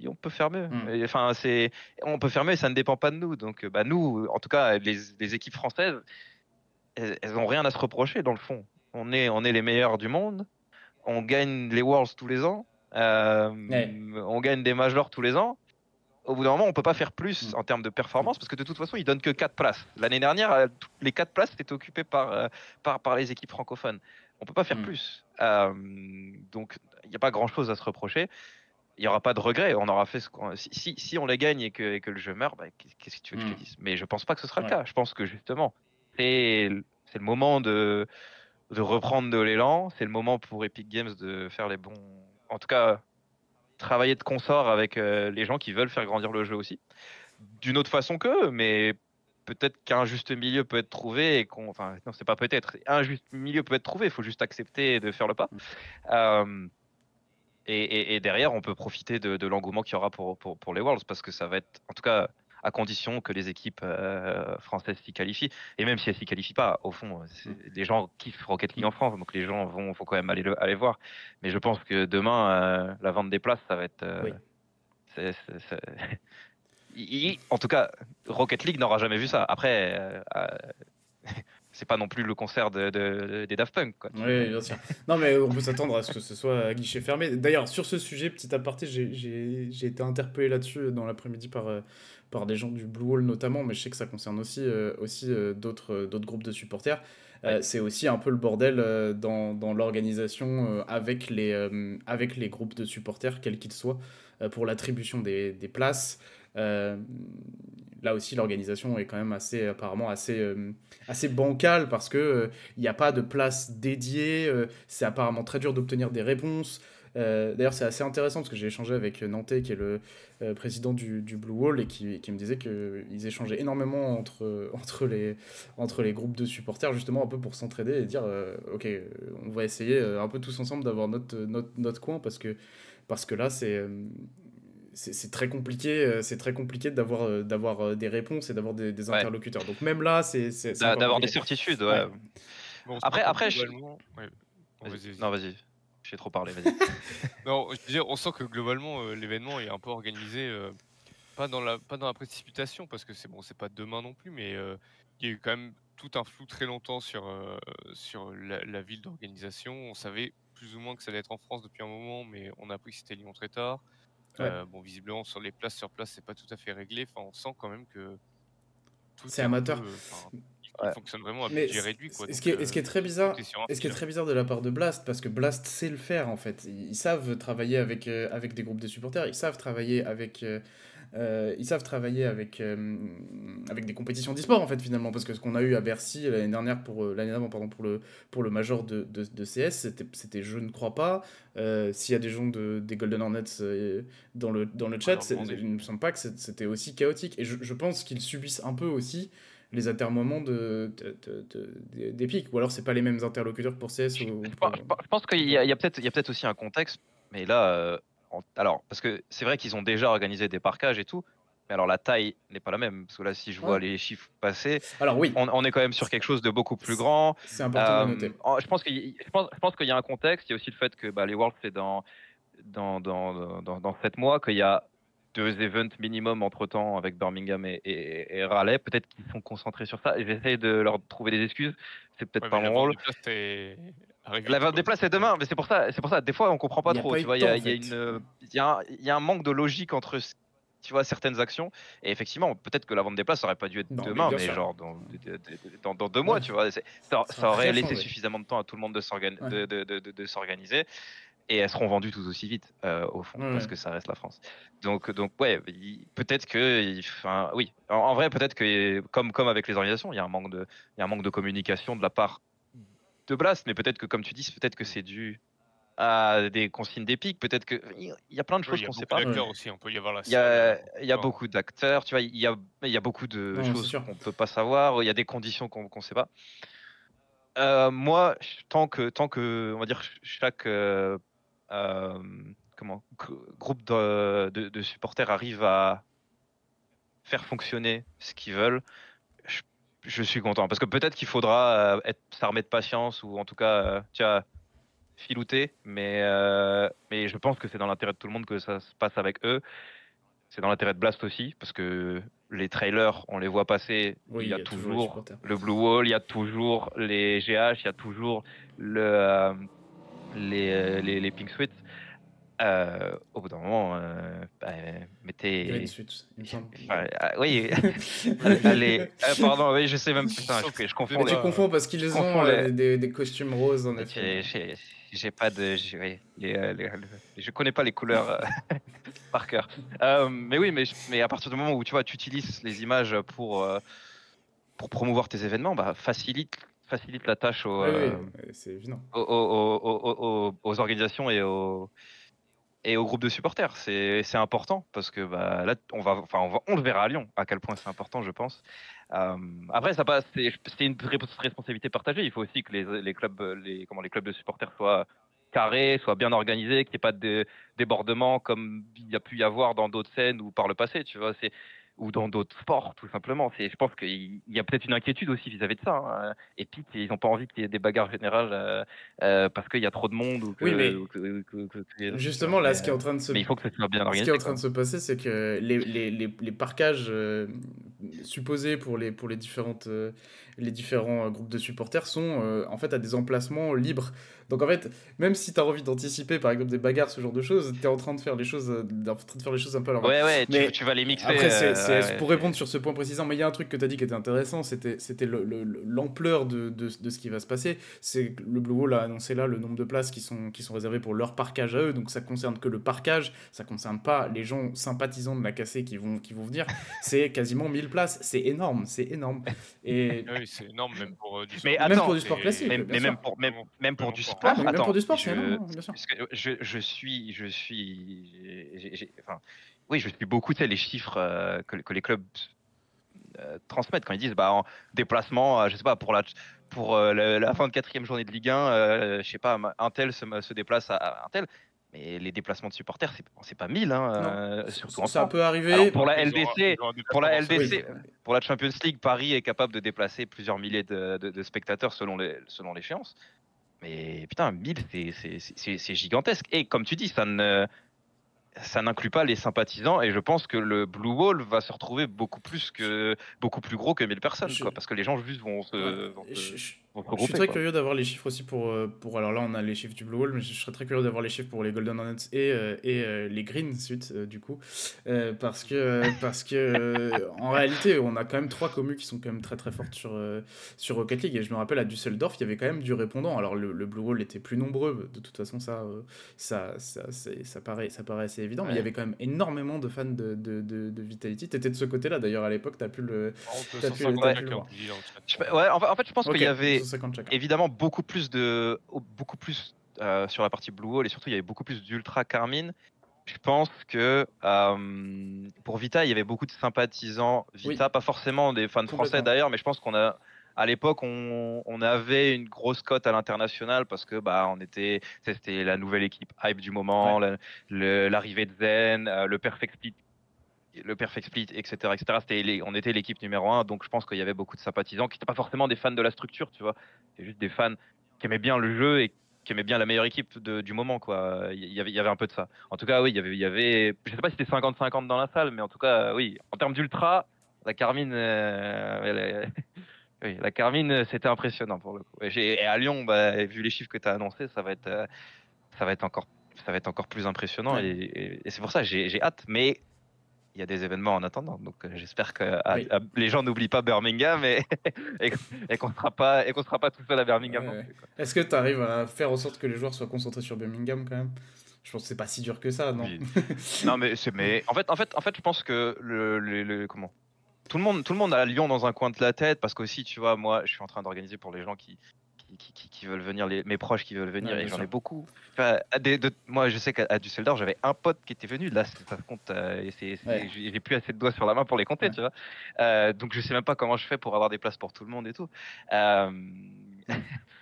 on peut faire mieux. Mm. Enfin, on peut faire mieux et ça ne dépend pas de nous. Donc, bah, nous, en tout cas, les équipes françaises, elles ont rien à se reprocher dans le fond. On est les meilleurs du monde. On gagne les Worlds tous les ans. Ouais. On gagne des majors tous les ans. Au bout d'un moment, on peut pas faire plus Mm. en termes de performance parce que de toute façon, ils donnent que 4 places. L'année dernière, les 4 places étaient occupées par les équipes francophones. On peut pas faire Mm. plus. Donc, il n'y a pas grand-chose à se reprocher. Il n'y aura pas de regret. On aura fait si on les gagne et que le jeu meurt, bah, qu'est-ce que tu veux que je te dise? Mais je pense pas que ce sera le Ouais. cas. Je pense que justement, c'est le moment de reprendre de l'élan. C'est le moment pour Epic Games de faire les bons. En tout cas, travailler de consort avec les gens qui veulent faire grandir le jeu aussi. D'une autre façon qu'eux, mais peut-être qu'un juste milieu peut être trouvé et enfin, non, c'est pas peut-être. Un juste milieu peut être trouvé. Il faut juste accepter de faire le pas. Euh, et derrière, on peut profiter de l'engouement qu'il y aura pour les Worlds parce que ça va être, en tout cas, à condition que les équipes françaises s'y qualifient. Et même si elles s'y qualifient pas, au fond, les gens kiffent Rocket League en France, donc les gens faut quand même aller voir. Mais je pense que demain, la vente des places, ça va être. Oui. En tout cas, Rocket League n'aura jamais vu ça. Après, c'est pas non plus le concert des Daft Punk, quoi. Oui, bien sûr. Non, mais on peut s'attendre à ce que ce soit à guichet fermé. D'ailleurs, sur ce sujet, petit aparté, j'ai été interpellé là-dessus dans l'après-midi par des gens du Blue Wall notamment, mais je sais que ça concerne aussi d'autres groupes de supporters. Ouais. C'est aussi un peu le bordel dans l'organisation avec les groupes de supporters, quels qu'ils soient, pour l'attribution des places. Euh, Là aussi, l'organisation est quand même apparemment assez bancale parce que il n'y a pas de place dédiée. C'est apparemment très dur d'obtenir des réponses. D'ailleurs, c'est assez intéressant parce que j'ai échangé avec Nantais, qui est le président du Blue Wall, et qui me disait qu'ils échangeaient énormément entre les groupes de supporters, justement, un peu pour s'entraider et dire ok, on va essayer un peu tous ensemble d'avoir notre coin parce que là, c'est très compliqué d'avoir des réponses et d'avoir des Ouais. interlocuteurs. Donc même là, c'est encore D'avoir des compliqué. certitudes, ouais. Ouais. Bon, Après, globalement, ouais. Bon, vas-y. Non, vas-y. J'ai trop parlé, vas-y. Non, je veux dire, on sent que globalement, l'événement est un peu organisé, pas dans la précipitation, parce que c'est pas demain non plus, mais il y a eu quand même tout un flou très longtemps sur la ville d'organisation. On savait plus ou moins que ça allait être en France depuis un moment, mais on a appris que c'était Lyon très tard. Ouais. Bon, visiblement, sur les places sur place, c'est pas tout à fait réglé. Enfin, on sent quand même que tout C'est est un amateur. peu. Il Ouais. fonctionne vraiment à Mais budget réduit, quoi. ce qui est très bizarre, tout est sur un et ce qui est fil. très bizarre de la part de Blast, parce que Blast sait le faire en fait. Ils savent travailler avec des groupes de supporters, ils savent travailler avec des compétitions d'e-sport en fait finalement, parce que ce qu'on a eu à Bercy l'année dernière l'année d'avant pardon pour le major de CS, c'était je ne crois pas. S'il y a des gens des Golden Hornets dans le chat, leur demander. il ne me semble pas que c'était aussi chaotique, et je pense qu'ils subissent un peu aussi les atermoiements d'Epic, ou alors c'est pas les mêmes interlocuteurs pour CS ou pour... Je pense qu'il y a peut-être aussi un contexte, mais là, alors, parce que c'est vrai qu'ils ont déjà organisé des parquages et tout, mais alors la taille n'est pas la même, parce que là, si je vois Ouais. les chiffres passer, Alors oui, on est quand même sur quelque chose de beaucoup plus grand. c'est important de le noter. Je pense je pense qu'il y a un contexte, il y a aussi le fait que bah, les Worlds, c'est dans 7 mois, qu'il y a 2 events minimum entre-temps avec Birmingham et Raleigh. Peut-être qu'ils sont concentrés sur ça. Et j'essaie de leur trouver des excuses. C'est peut-être Ouais, pas mais la mon vente rôle. des places arrive La vite, vente des quoi. places, c'est demain. Mais c'est pour ça. Des fois, on comprend pas Il y a trop. pas Tu eu vois, de temps, en il y a il y a un manque de logique entre tu vois, certaines actions. Et effectivement, peut-être que la vente des places, ça aurait pas dû être Non, mais demain, bien mais sûr. genre dans 2 mois, Ouais. tu vois. Ça Ça a aurait rien laissé changé. suffisamment de temps à tout le monde de Ouais. de s'organiser. Et elles seront vendues tout aussi vite, au fond, Ouais. parce que ça reste la France. Donc ouais, peut-être que, enfin, oui, en vrai, peut-être que, comme avec les organisations, il y a un manque de communication de la part de Blast, mais peut-être que, comme tu dis, peut-être que c'est dû à des consignes d'Epic. Peut-être que il y a plein de Oui, choses il y a qu'on sait beaucoup pas. d'acteurs aussi. On peut y avoir la Il y salle. a beaucoup d'acteurs, tu vois, il y a beaucoup de Non, c'est choses sûr. qu'on peut pas savoir, il y a des conditions qu'on sait pas. Moi, tant que, on va dire, chaque groupe de supporters arrive à faire fonctionner ce qu'ils veulent, je, je suis content. Parce que peut-être qu'il faudra s'armer de patience ou en tout cas, tu vois, filouter, mais je pense que c'est dans l'intérêt de tout le monde que ça se passe avec eux. C'est dans l'intérêt de Blast aussi, parce que les trailers, on les voit passer, Oui, il y il a y a toujours les toujours supporters. le Blue Wall, il y a toujours les GH, il y a toujours le, les Pink Sweats. Au bout d'un moment, Green mettez. Suit, il me semble. Enfin, oui, allez. Pardon, oui, je sais même. Putain, je confonds Mais tu les. confonds parce Je qu'ils ont confonds les. des costumes roses, en effet. J'ai pas de. Oui, je connais pas les couleurs par cœur. Mais oui, mais à partir du moment où tu vois, tu utilises les images pour promouvoir tes événements, bah, facilite la tâche Oui, oui, c'est évident. aux organisations et au groupe de supporters. C'est important parce que bah, là, on le verra à Lyon, à quel point c'est important, je pense. Après, c'est une responsabilité partagée. Il faut aussi que les clubs, les clubs de supporters soient carrés, soient bien organisés, qu'il n'y ait pas de débordements comme il y a pu y avoir dans d'autres scènes ou par le passé, tu vois. Ou dans d'autres sports, tout simplement. Je pense qu'il y a peut-être une inquiétude aussi vis-à-vis de ça. Hein. Et puis, ils n'ont pas envie qu'il y ait des bagarres générales parce qu'il y a trop de monde ou Oui, que, mais ou tu vois. justement, là, ce qui est en train de se, Mais il faut que ça soit bien ce qui est en organisé, train quoi. de se passer, c'est que les parquages supposés pour les différents groupes de supporters sont en fait à des emplacements libres. Donc en fait, même si tu as envie d'anticiper par exemple des bagarres, ce genre de choses, tu es en train de faire les choses, un peu à l'envers. Ouais, ouais, Mais tu vas les mixer. après, Ouais, ouais, pour répondre sur ce point précisant, mais il y a un truc que tu as dit qui était intéressant, c'était l'ampleur de ce qui va se passer. C'est que le Blue Wall a annoncé là le nombre de places qui sont réservées pour leur parquage à eux, donc ça concerne que le parquage, ça concerne pas les gens sympathisants de la cassée qui vont venir. C'est quasiment 1000 places, c'est énorme, c'est énorme. Et Oui, c'est énorme, même pour du Mais sport. même pour attends, du sport classique, bien mais sûr. même pour du Ah, sport, mais même pour attends, du sport, c'est énorme, hein, bien sûr. parce que enfin, oui, je suis beaucoup, tu sais, les chiffres que les clubs transmettent quand ils disent, bah, en déplacement, je sais pas, pour la 24e journée de Ligue 1, je sais pas, un tel se déplace à un tel. Mais les déplacements de supporters, c'est pas 1000, hein, Non, surtout en ça France. peut Alors arriver. pour la Ils LDC, ont un pour déplacement la dans le Oui, LDC, pour la Champions League, Paris est capable de déplacer plusieurs milliers de spectateurs selon l'échéance. Mais putain, 1000, c'est gigantesque. Et comme tu dis, ça n'inclut pas les sympathisants et je pense que le Blue Wall va se retrouver beaucoup plus gros que 1000 personnes, je, quoi, parce que les gens juste ouais, vont se je suis regrouper, très quoi. curieux d'avoir les chiffres aussi alors là on a les chiffres du Blue Wall, mais je serais très curieux d'avoir les chiffres pour les Golden Hornets et les Green Suits du coup, parce que en réalité on a quand même trois communes qui sont quand même très très fortes sur Rocket League, et je me rappelle à Düsseldorf il y avait quand même du répondant. Alors le Blue Wall était plus nombreux, de toute façon ça paraît assez évident, mais il y Ouais. avait quand même énormément de fans de Vitality. T'étais de ce côté-là d'ailleurs à l'époque, t'as pu le Par contre, t'as pu 150 le chacun, voir. tu dis dans le chat. Ouais, en fait, je pense qu'il y Ok, avait 250 chacun. évidemment beaucoup plus sur la partie Blue Wall et surtout il y avait beaucoup plus d'Ultra Carmine. Je pense que pour Vita, il y avait beaucoup de sympathisants Oui, Vita, pas forcément des fans français complètement. d'ailleurs, mais je pense à l'époque, on avait une grosse cote à l'international parce que bah c'était la nouvelle équipe hype du Ouais. moment, l'arrivée de Zen, le Perfect Split, etc., etc. On était l'équipe numéro un, donc je pense qu'il y avait beaucoup de sympathisants qui n'étaient pas forcément des fans de la structure, tu vois. C'est juste des fans qui aimaient bien le jeu et qui aimaient bien la meilleure équipe du moment, quoi. Il y avait un peu de ça. En tout cas, oui, il y avait, je sais pas si c'était 50-50 dans la salle, mais en tout cas, oui, en termes d'ultra, la Carmine, oui, la Carmine, c'était impressionnant pour le coup. Et à Lyon, bah, vu les chiffres que tu as annoncés, ça va être encore, ça va être encore plus impressionnant Ouais. et c'est pour ça que j'ai hâte. Mais il y a des événements en attendant. Donc j'espère que Oui. les gens n'oublient pas Birmingham et, et qu'on sera pas tout seul à Birmingham non Ouais. plus, quoi. Est-ce que tu arrives à faire en sorte que les joueurs soient concentrés sur Birmingham quand même? Je pense que c'est pas si dur que ça, non? Oui. Non mais en fait je pense que comment tout le monde a Lyon dans un coin de la tête parce qu'aussi tu vois moi je suis en train d'organiser pour les gens qui qui veulent venir, mes proches qui veulent venir, Ouais, et bien j'en ai sûr. beaucoup. Enfin, moi, je sais qu'à Düsseldorf, j'avais un pote qui était venu. Là, ça se compte, et Ouais. j'ai plus assez de doigts sur la main pour les compter, Ouais. tu vois. Donc, je sais même pas comment je fais pour avoir des places pour tout le monde et tout. Euh,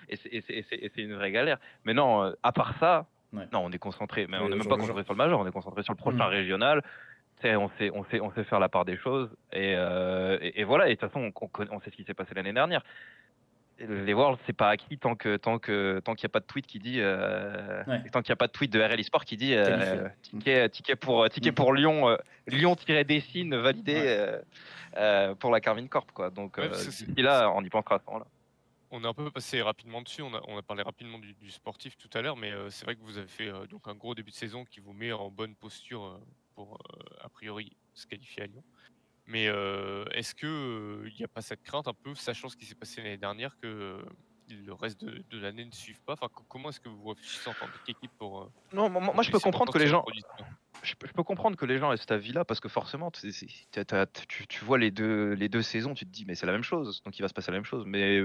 et c'est une vraie galère. Mais non, à part ça, Ouais. non, on est concentré. Mais on Oui, n'est au même jour pas le jour. concentré sur le majeur, on est concentré sur le prochain régional. Tu sais, on sait faire la part des choses. Et voilà. Et de toute façon, on sait ce qui s'est passé l'année dernière. Les Worlds, c'est pas acquis tant qu'il n'y a pas de tweet qui dit Ouais. tant qu'il n'y a pas de tweet de RL Esport qui dit Qualifié. ticket pour Lyon Lyon-Dessine validé Ouais. pour la Carmine Corp, quoi. Donc Ouais, parce que d'ici là, on y pensera à ce moment-là. on est un peu passé rapidement dessus. On a parlé rapidement du sportif tout à l'heure, mais c'est vrai que vous avez fait donc un gros début de saison qui vous met en bonne posture pour a priori se qualifier à Lyon. Mais est-ce que il n'y a pas cette crainte un peu, sachant ce qui s'est passé l'année dernière, que le reste de l'année ne suive pas? Enfin, comment est-ce que vous réfléchissez en tant qu'équipe pour Non, moi, je peux essayer de comprendre que repartir les le gens, produit? je peux comprendre que les gens aient cet avis-là parce que forcément, tu vois les deux saisons, tu te dis mais c'est la même chose, donc il va se passer la même chose. Mais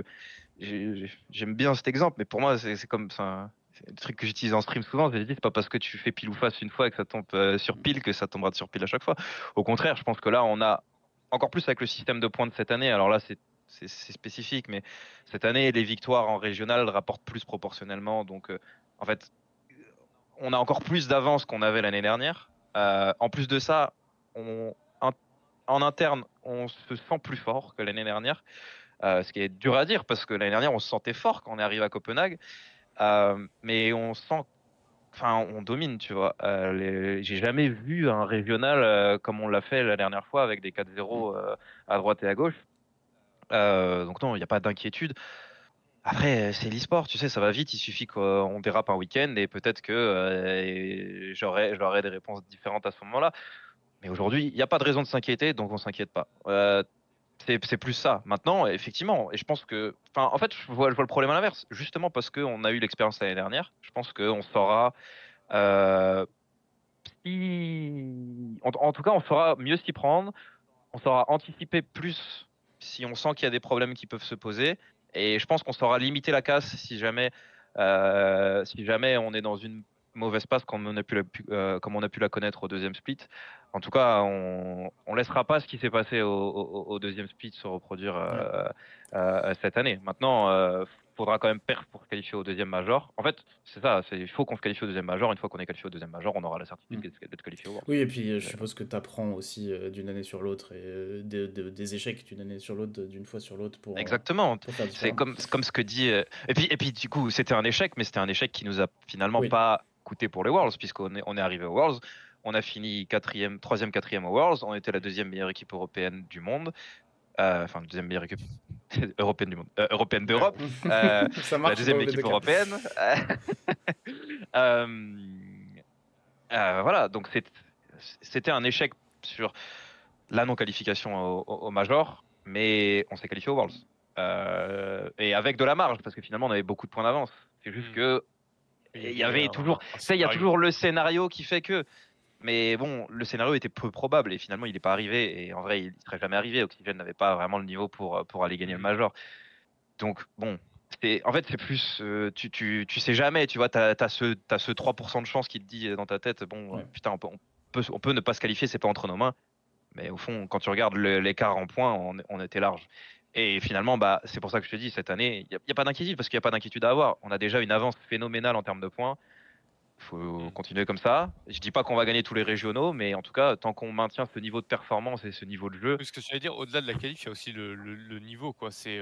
j'aime bien cet exemple, mais pour moi, c'est comme ça. C'est le truc que j'utilise en stream souvent. Je dis, c'est pas parce que tu fais pile ou face une fois et que ça tombe sur pile que ça tombera sur pile à chaque fois. Au contraire, je pense que là, on a encore plus avec le système de points de cette année. Alors là, c'est spécifique, mais cette année, les victoires en régional rapportent plus proportionnellement. Donc, en fait, on a encore plus d'avance qu'on avait l'année dernière. En plus de ça, en, en interne, on se sent plus fort que l'année dernière. Ce qui est dur à dire parce que l'année dernière on se sentait fort quand on est arrivé à Copenhague, mais on sent, enfin on domine, tu vois. J'ai jamais vu un régional comme on l'a fait la dernière fois avec des 4-0 à droite et à gauche. Donc non, il n'y a pas d'inquiétude. Après, c'est l'e-sport, tu sais, ça va vite. Il suffit qu'on dérape un week-end et peut-être que j'aurai des réponses différentes à ce moment-là. Mais aujourd'hui, il n'y a pas de raison de s'inquiéter, donc on s'inquiète pas. C'est plus ça. Maintenant, effectivement, et je pense que, enfin, en fait, je vois le problème à l'inverse. Justement parce qu'on a eu l'expérience l'année dernière, je pense qu'on saura, euh, en tout cas, on saura mieux s'y prendre, on saura anticiper plus si on sent qu'il y a des problèmes qui peuvent se poser, et je pense qu'on saura limiter la casse si jamais on est dans une mauvaise passe comme on a pu la connaître au deuxième split. En tout cas, on laissera pas ce qui s'est passé au deuxième split se reproduire Ouais. cette année. Maintenant, faudra quand même perdre pour se qualifier au deuxième major. En fait, c'est ça, il faut qu'on se qualifie au deuxième major. Une fois qu'on est qualifié au deuxième major, on aura la certitude d'être qualifié au Worlds. Oui, et puis je suppose que tu apprends aussi d'une année sur l'autre et des échecs d'une année sur l'autre, d'une fois sur l'autre Exactement. pour faire C'est différemment. comme ce que dit. Et puis du coup, c'était un échec, mais c'était un échec qui nous a finalement Oui. pas coûté pour les Worlds, puisqu'on est arrivé aux Worlds. On a fini troisième, quatrième aux Worlds. On était la deuxième meilleure équipe européenne du monde. Enfin, la deuxième meilleure équipe européenne du monde. Européenne d'Europe. Ça La marche deuxième dans les deux équipe cas. européenne. Euh, voilà, donc c'était un échec sur la non-qualification au Major, mais on s'est qualifié aux Worlds. Et avec de la marge, parce que finalement on avait beaucoup de points d'avance. C'est juste que il y avait toujours, tu sais, il y a toujours le scénario qui fait que. Mais bon, le scénario était peu probable et finalement il n'est pas arrivé. Et en vrai, il serait jamais arrivé. Oxygène n'avait pas vraiment le niveau pour aller gagner le Major. Donc bon, en fait c'est plus, tu sais jamais, tu vois, t'as ce 3% de chance qui te dit dans ta tête, bon, Ouais. putain, on peut ne pas se qualifier, c'est pas entre nos mains. Mais au fond, quand tu regardes l'écart en points, on était large. Et finalement, bah, c'est pour ça que je te dis, cette année, il n'y a pas d'inquiétude, parce qu'il n'y a pas d'inquiétude à avoir. On a déjà une avance phénoménale en termes de points. Il faut continuer comme ça. Je dis pas qu'on va gagner tous les régionaux, mais en tout cas, tant qu'on maintient ce niveau de performance et ce niveau de jeu. Ce que j'allais dire, au-delà de la qualif, il y a aussi le niveau, quoi. C'est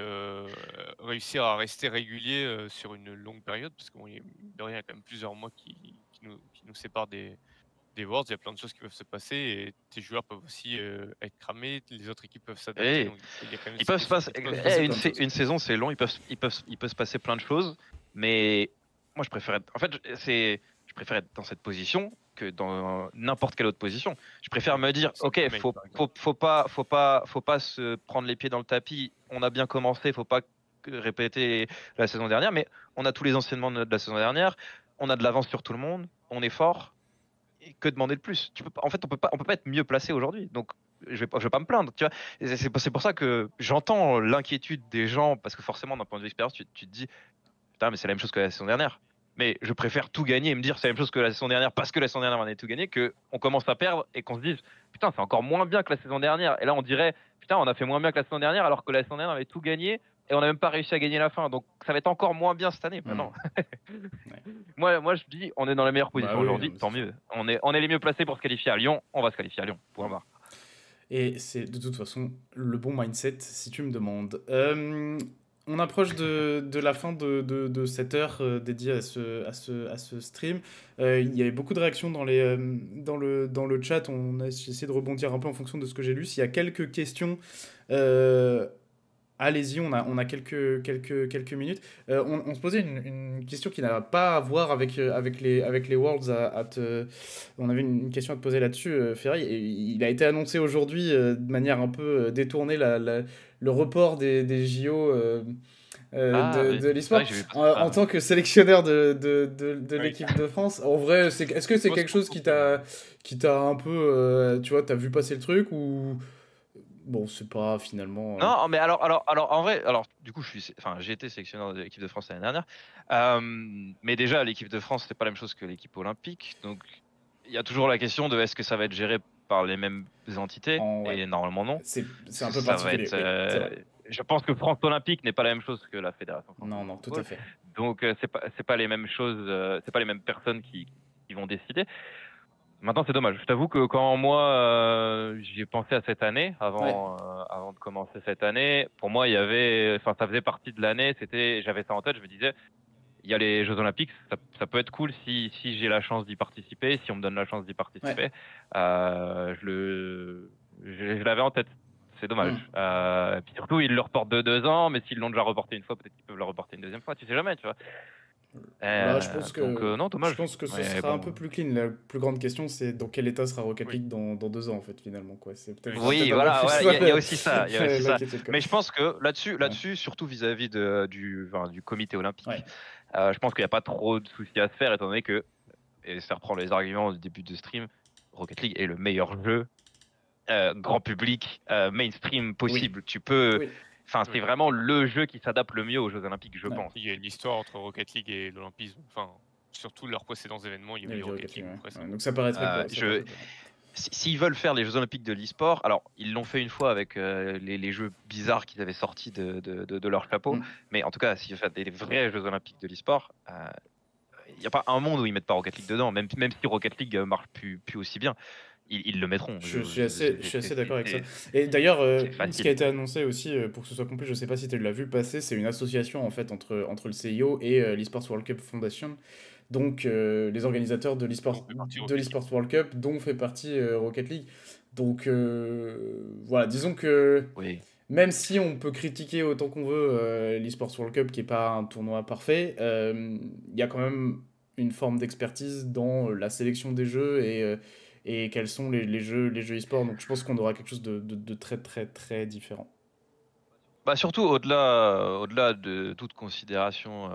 réussir à rester régulier sur une longue période, parce qu'il y a quand même plusieurs mois qui nous séparent des Worlds. Il y a plein de choses qui peuvent se passer et tes joueurs peuvent aussi être cramés, les autres équipes peuvent s'adapter. Et Donc il y a quand même ils peuvent se passer. Une choses. saison, c'est long. Il peut se passer plein de choses, mais moi, je préfère être. En fait, je préfère être dans cette position que dans n'importe quelle autre position. Je préfère me dire, C'est ok, le mec, par exemple. faut pas se prendre les pieds dans le tapis. On a bien commencé, faut pas répéter la saison dernière, mais on a tous les enseignements de la saison dernière. On a de l'avance sur tout le monde. On est fort. Et que demander de plus? En fait, on peut pas être mieux placé aujourd'hui. Donc, je vais pas me plaindre. Tu vois, c'est pour ça que j'entends l'inquiétude des gens parce que forcément, d'un point de vue expérience, tu te dis putain, mais c'est la même chose que la saison dernière. Mais je préfère tout gagner et me dire c'est la même chose que la saison dernière parce que la saison dernière on a tout gagné, qu'on commence à perdre et qu'on se dise putain, c'est encore moins bien que la saison dernière. Et là, on dirait putain, on a fait moins bien que la saison dernière alors que la saison dernière on avait tout gagné et on n'a même pas réussi à gagner la fin. Donc ça va être encore moins bien cette année. Bah, non. moi, je dis on est dans la meilleure position aujourd'hui, tant mieux. On est les mieux placés pour se qualifier à Lyon. On va se qualifier à Lyon. Point barre. Et c'est de toute façon le bon mindset, si tu me demandes. On approche de la fin de cette heure dédiée à ce stream. Il y avait beaucoup de réactions dans le chat. On a essayé de rebondir un peu en fonction de ce que j'ai lu. S'il y a quelques questions, allez-y, on a quelques minutes. On se posait une question qui n'a pas à voir avec les Worlds. On avait une question à te poser là-dessus, Ferry. Et il a été annoncé aujourd'hui de manière un peu détournée le report des JO de l'e-sport. En tant que sélectionneur de l'équipe de France, en vrai, est-ce que c'est quelque chose qui t'a un peu... tu vois, t'as vu passer le truc ou... Bon, c'est pas finalement... Non, mais alors, en vrai, du coup, j'ai été sélectionneur de l'équipe de France l'année dernière. Mais déjà, l'équipe de France, c'est pas la même chose que l'équipe olympique. Donc, il y a toujours la question de est-ce que ça va être géré par les mêmes entités et normalement, non. C'est un peu particulier. Je pense que France Olympique n'est pas la même chose que la Fédération française. Non, tout à fait. Donc, c'est pas les mêmes choses, c'est pas les mêmes personnes qui vont décider. Maintenant, c'est dommage. Je t'avoue que quand moi, j'y ai pensé à cette année, avant de commencer cette année, pour moi, ça faisait partie de l'année, j'avais ça en tête, je me disais, il y a les Jeux Olympiques, ça peut être cool si j'ai la chance d'y participer, si on me donne la chance d'y participer. Je l'avais en tête. C'est dommage. Puis surtout, ils le reportent de 2 ans, mais s'ils l'ont déjà reporté une fois, peut-être qu'ils peuvent le reporter une deuxième fois. Tu sais jamais, tu vois. Là, je pense que, non, dommage. Je pense que ce sera un peu plus clean. La plus grande question, c'est dans quel état sera Rocket League dans 2 ans, en fait, finalement. Quoi. Oui, voilà, il y a aussi ça. Mais je pense que là-dessus, surtout vis-à-vis du comité olympique, je pense qu'il n'y a pas trop de soucis à se faire, étant donné que, et ça reprend les arguments du début de stream, Rocket League est le meilleur jeu grand public, mainstream possible. Tu peux... Enfin, c'est vraiment le jeu qui s'adapte le mieux aux Jeux Olympiques, je pense. Il y a une histoire entre Rocket League et l'Olympisme. Enfin, surtout leurs précédents événements, il y avait eu Rocket League. Donc ça paraît très S'ils veulent faire les Jeux Olympiques de l'e-sport, alors ils l'ont fait une fois avec les jeux bizarres qu'ils avaient sortis de leur chapeau, mais en tout cas, s'ils veulent faire des vrais Jeux Olympiques de l'e-sport, il n'y a pas un monde où ils mettent pas Rocket League dedans, même si Rocket League marche plus aussi bien. Ils le mettront. Je suis assez d'accord avec ça. Et d'ailleurs, ce qui a été annoncé aussi, pour que ce soit complet, je sais pas si tu l'as vu passer, c'est une association en fait entre le CIO et l'eSports World Cup Foundation. Donc les organisateurs de l'eSports World Cup, dont fait partie Rocket League. Donc voilà, disons que même si on peut critiquer autant qu'on veut l'eSports World Cup, qui est pas un tournoi parfait, il y a quand même une forme d'expertise dans la sélection des jeux et quels sont les jeux e-sport. Donc je pense qu'on aura quelque chose de très très très différent. Bah surtout au-delà de toute considération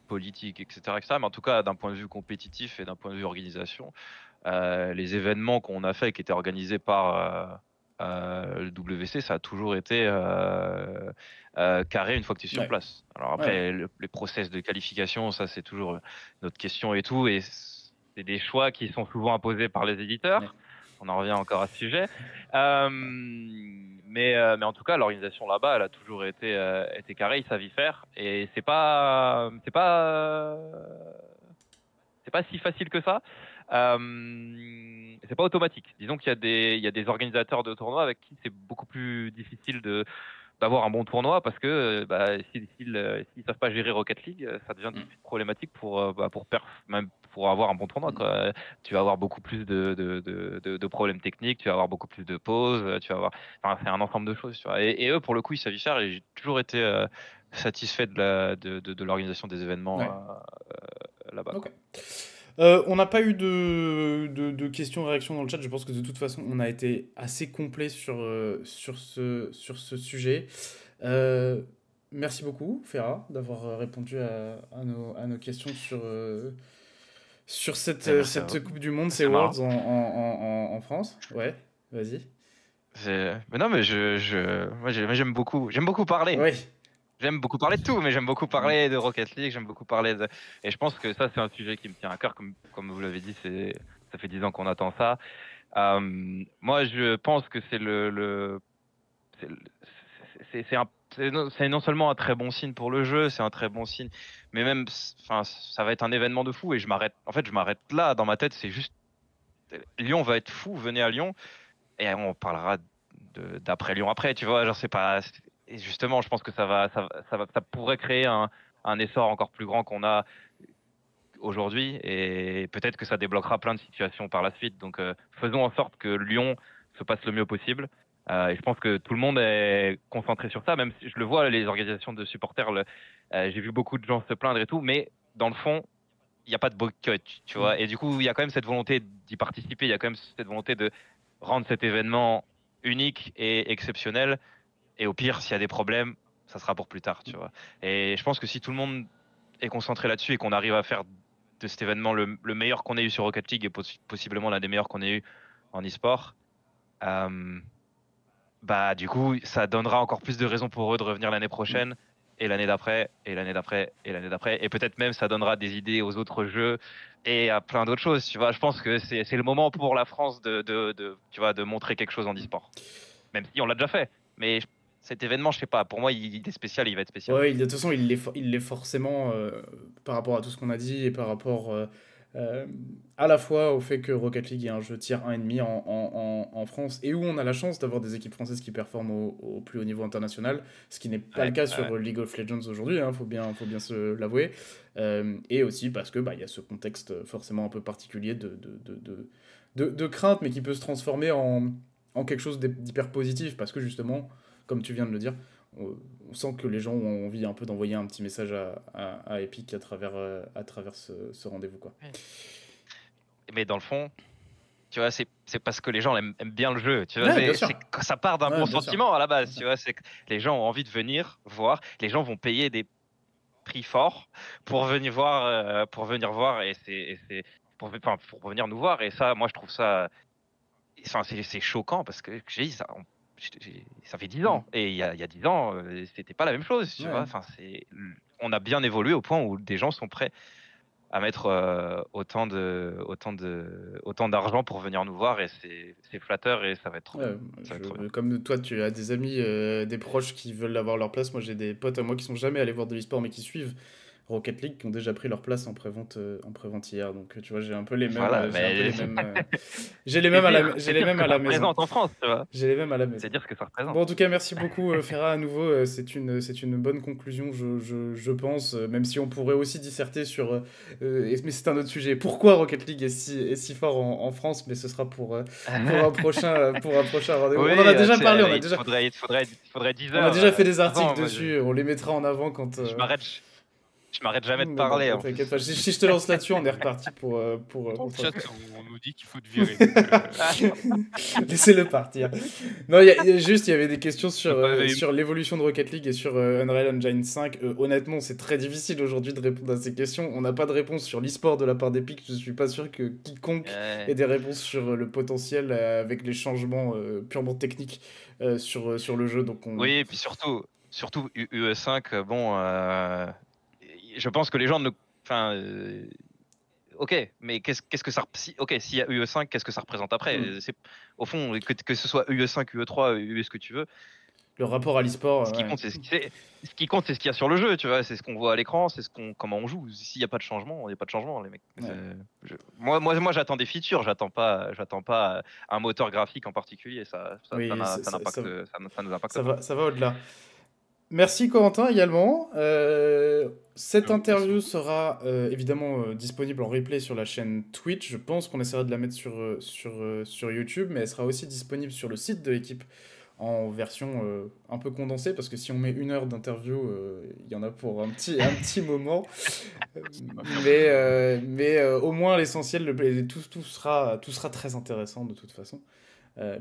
politique, etc., mais en tout cas d'un point de vue compétitif et d'un point de vue organisation, les événements qu'on a fait qui étaient organisés par le WC, ça a toujours été carré une fois que tu es sur place. Alors après, les process de qualification, ça c'est toujours notre question et tout, et c'est des choix qui sont souvent imposés par les éditeurs. On en revient encore à ce sujet. Mais en tout cas, l'organisation là-bas, elle a toujours été carrée, ils savent y faire. Et c'est pas si facile que ça. C'est pas automatique. Disons qu'il y a des organisateurs de tournois avec qui c'est beaucoup plus difficile d'avoir un bon tournoi parce que s'ils savent pas gérer Rocket League, ça devient problématique même pour avoir un bon tournoi, quoi. Tu vas avoir beaucoup plus de problèmes techniques, tu vas avoir beaucoup plus de pauses, c'est un ensemble de choses, tu vois. Et eux, pour le coup, ils savent y faire, et j'ai toujours été satisfait de l'organisation des événements là-bas. Okay. On n'a pas eu de questions réactions dans le chat. Je pense que de toute façon, on a été assez complet sur ce sujet. Merci beaucoup, Ferra, d'avoir répondu à nos questions sur cette Coupe du Monde, ces Worlds en France. Ouais, vas-y. Mais non, mais moi j'aime beaucoup parler. Oui. J'aime beaucoup parler de tout, mais j'aime beaucoup parler de Rocket League, j'aime beaucoup parler de... Et je pense que ça, c'est un sujet qui me tient à cœur, comme vous l'avez dit, ça fait 10 ans qu'on attend ça. Moi, je pense que c'est c'est non seulement un très bon signe pour le jeu, c'est un très bon signe, mais même, enfin, ça va être un événement de fou. Et je m'arrête là dans ma tête. C'est juste, Lyon va être fou. Venez à Lyon et on parlera d'après Lyon après. Tu vois, genre c'est pas. Et justement, je pense que ça pourrait créer un essor encore plus grand qu'on a aujourd'hui, et peut-être que ça débloquera plein de situations par la suite. Donc, faisons en sorte que Lyon se passe le mieux possible. Et je pense que tout le monde est concentré sur ça, même si je le vois, les organisations de supporters, j'ai vu beaucoup de gens se plaindre et tout, mais dans le fond, il n'y a pas de boycott, tu vois. Et du coup, il y a quand même cette volonté d'y participer, il y a quand même cette volonté de rendre cet événement unique et exceptionnel. Et au pire, s'il y a des problèmes, ça sera pour plus tard, tu vois. Et je pense que si tout le monde est concentré là-dessus et qu'on arrive à faire de cet événement le meilleur qu'on ait eu sur Rocket League et possiblement l'un des meilleurs qu'on ait eu en e-sport, bah du coup, ça donnera encore plus de raisons pour eux de revenir l'année prochaine et l'année d'après et l'année d'après et l'année d'après, et peut-être même ça donnera des idées aux autres jeux et à plein d'autres choses, tu vois. Je pense que c'est le moment pour la France tu vois, de montrer quelque chose en e-sport, même si on l'a déjà fait, mais cet événement, je sais pas, pour moi il est spécial, il va être spécial. Ouais, de toute façon, il l'est forcément par rapport à tout ce qu'on a dit et par rapport à la fois au fait que Rocket League est un jeu tier 1,5 en France et où on a la chance d'avoir des équipes françaises qui performent au plus haut niveau international, ce qui n'est pas le cas sur League of Legends aujourd'hui, hein, faut bien se l'avouer. Et aussi parce que il y a ce contexte forcément un peu particulier de crainte, mais qui peut se transformer en quelque chose d'hyper positif parce que justement, comme tu viens de le dire, on sent que les gens ont envie un peu d'envoyer un petit message à Epic à travers ce rendez-vous, quoi. Mais dans le fond, tu vois, c'est parce que les gens aiment bien le jeu, tu vois. Ouais, bien sûr. Ça part d'un Ouais, bon bien sentiment à la base, tu vois. C'est que les gens ont envie de venir voir, les gens vont payer des prix forts pour venir voir, et c'est pour venir nous voir. Et ça, moi, je trouve ça, enfin, c'est choquant parce que j'ai dit ça. Ça fait 10 ans, et il y a 10 ans, c'était pas la même chose, tu Ouais. vois. Enfin, on a bien évolué au point où des gens sont prêts à mettre autant d'argent pour venir nous voir, et c'est flatteur, et ça va être trop Ouais, bien. Ça va être trop bien. comme toi, tu as des amis, des proches qui veulent avoir leur place. Moi, j'ai des potes à moi qui sont jamais allés voir de l'e-sport, mais qui suivent Rocket League, qui ont déjà pris leur place en prévente hier. Donc, tu vois, j'ai un peu les mêmes. Voilà, J'ai un peu mais les mêmes. J'ai les mêmes à la, j'ai les mêmes à la ça maison. représente en France, tu vois. J'ai les mêmes à la maison. C'est dire ce que ça représente. Bon, en tout cas, merci beaucoup, Ferra, à nouveau. C'est une bonne conclusion, je pense, même si on pourrait aussi disserter sur. Mais c'est un autre sujet. Pourquoi Rocket League est si fort en France, mais ce sera pour un prochain rendez-vous. Oui, On en a déjà parlé, il faudrait 10 heures. on a déjà fait des 10 articles ans, moi, dessus, on les mettra en avant quand. je m'arrête jamais de Mais parler. bon, En plus. t'inquiète pas. Si je te lance là-dessus, on est reparti pour. Dans le chat, ça. on nous dit qu'il faut te virer. Donc, Laissez-le partir. Non, il y avait des questions sur Ouais, sur l'évolution de Rocket League et sur Unreal Engine 5. Honnêtement, c'est très difficile aujourd'hui de répondre à ces questions. On n'a pas de réponse sur l'e-sport de la part d'Epic. Je suis pas sûr que quiconque ait des réponses sur le potentiel avec les changements purement techniques sur le jeu. Donc Oui, et puis surtout UE5, bon, je pense que les gens ne. Enfin, ok, mais qu'est-ce que ça. Ok, s'il y a UE5, qu'est-ce que ça représente après? Au fond, que ce soit UE5, UE3, UE ce que tu veux. Le rapport à l'e-sport. Ce qui compte, c'est ce qu'il y a sur le jeu, tu vois. C'est ce qu'on voit à l'écran, comment on joue. S'il n'y a pas de changement, il n'y a pas de changement, les mecs. Ouais. Moi, j'attends des features, j'attends pas un moteur graphique en particulier. Ça Oui, nous impacte. Ça va au-delà. Merci Corentin également. Cette interview sera évidemment disponible en replay sur la chaîne Twitch. Je pense qu'on essaiera de la mettre sur YouTube, mais elle sera aussi disponible sur le site de l'équipe en version un peu condensée, parce que si on met 1 heure d'interview, il y en a pour un petit moment. Mais au moins l'essentiel, tout sera très intéressant de toute façon.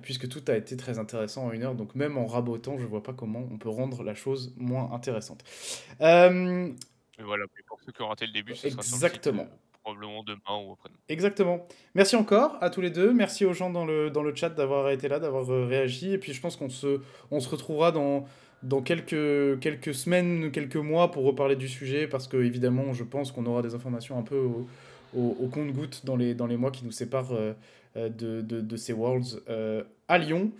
Puisque tout a été très intéressant en 1 heure, donc même en rabotant, je vois pas comment on peut rendre la chose moins intéressante. Mais voilà, pour ceux qui ont raté le début, ce sera exactement. sur le site, probablement demain ou après-demain. Exactement. Merci encore à tous les deux. Merci aux gens dans le chat d'avoir été là, d'avoir réagi. Et puis je pense qu'on se retrouvera dans quelques semaines, quelques mois pour reparler du sujet, parce que évidemment, je pense qu'on aura des informations un peu au compte-gouttes dans les mois qui nous séparent de ces Worlds à Lyon.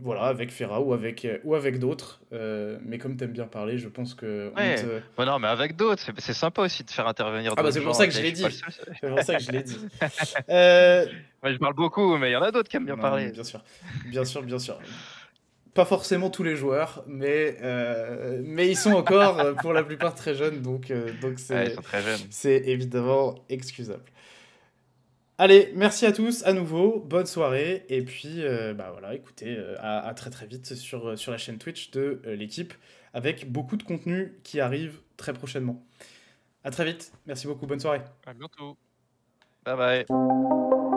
Voilà, avec Ferra ou avec d'autres. Mais comme t'aimes bien parler, je pense que Ouais, bah non, mais avec d'autres, c'est sympa aussi de faire intervenir Ah bah d'autres c'est pour gens. ça que je Je l'ai suis pas dit. le seul. C'est pour ça que je l'ai dit. Euh, Moi, je parle beaucoup, mais il y en a d'autres qui aiment bien Non, mais parler. bien sûr. Bien sûr, bien sûr. Pas forcément tous les joueurs, mais ils sont encore pour la plupart très jeunes, donc Ouais, ils sont très jeunes. c'est évidemment excusable. Allez, merci à tous à nouveau, bonne soirée, et puis bah voilà, écoutez, à très très vite sur la chaîne Twitch de l'équipe, avec beaucoup de contenu qui arrive très prochainement. À très vite, merci beaucoup, bonne soirée. À bientôt. Bye bye.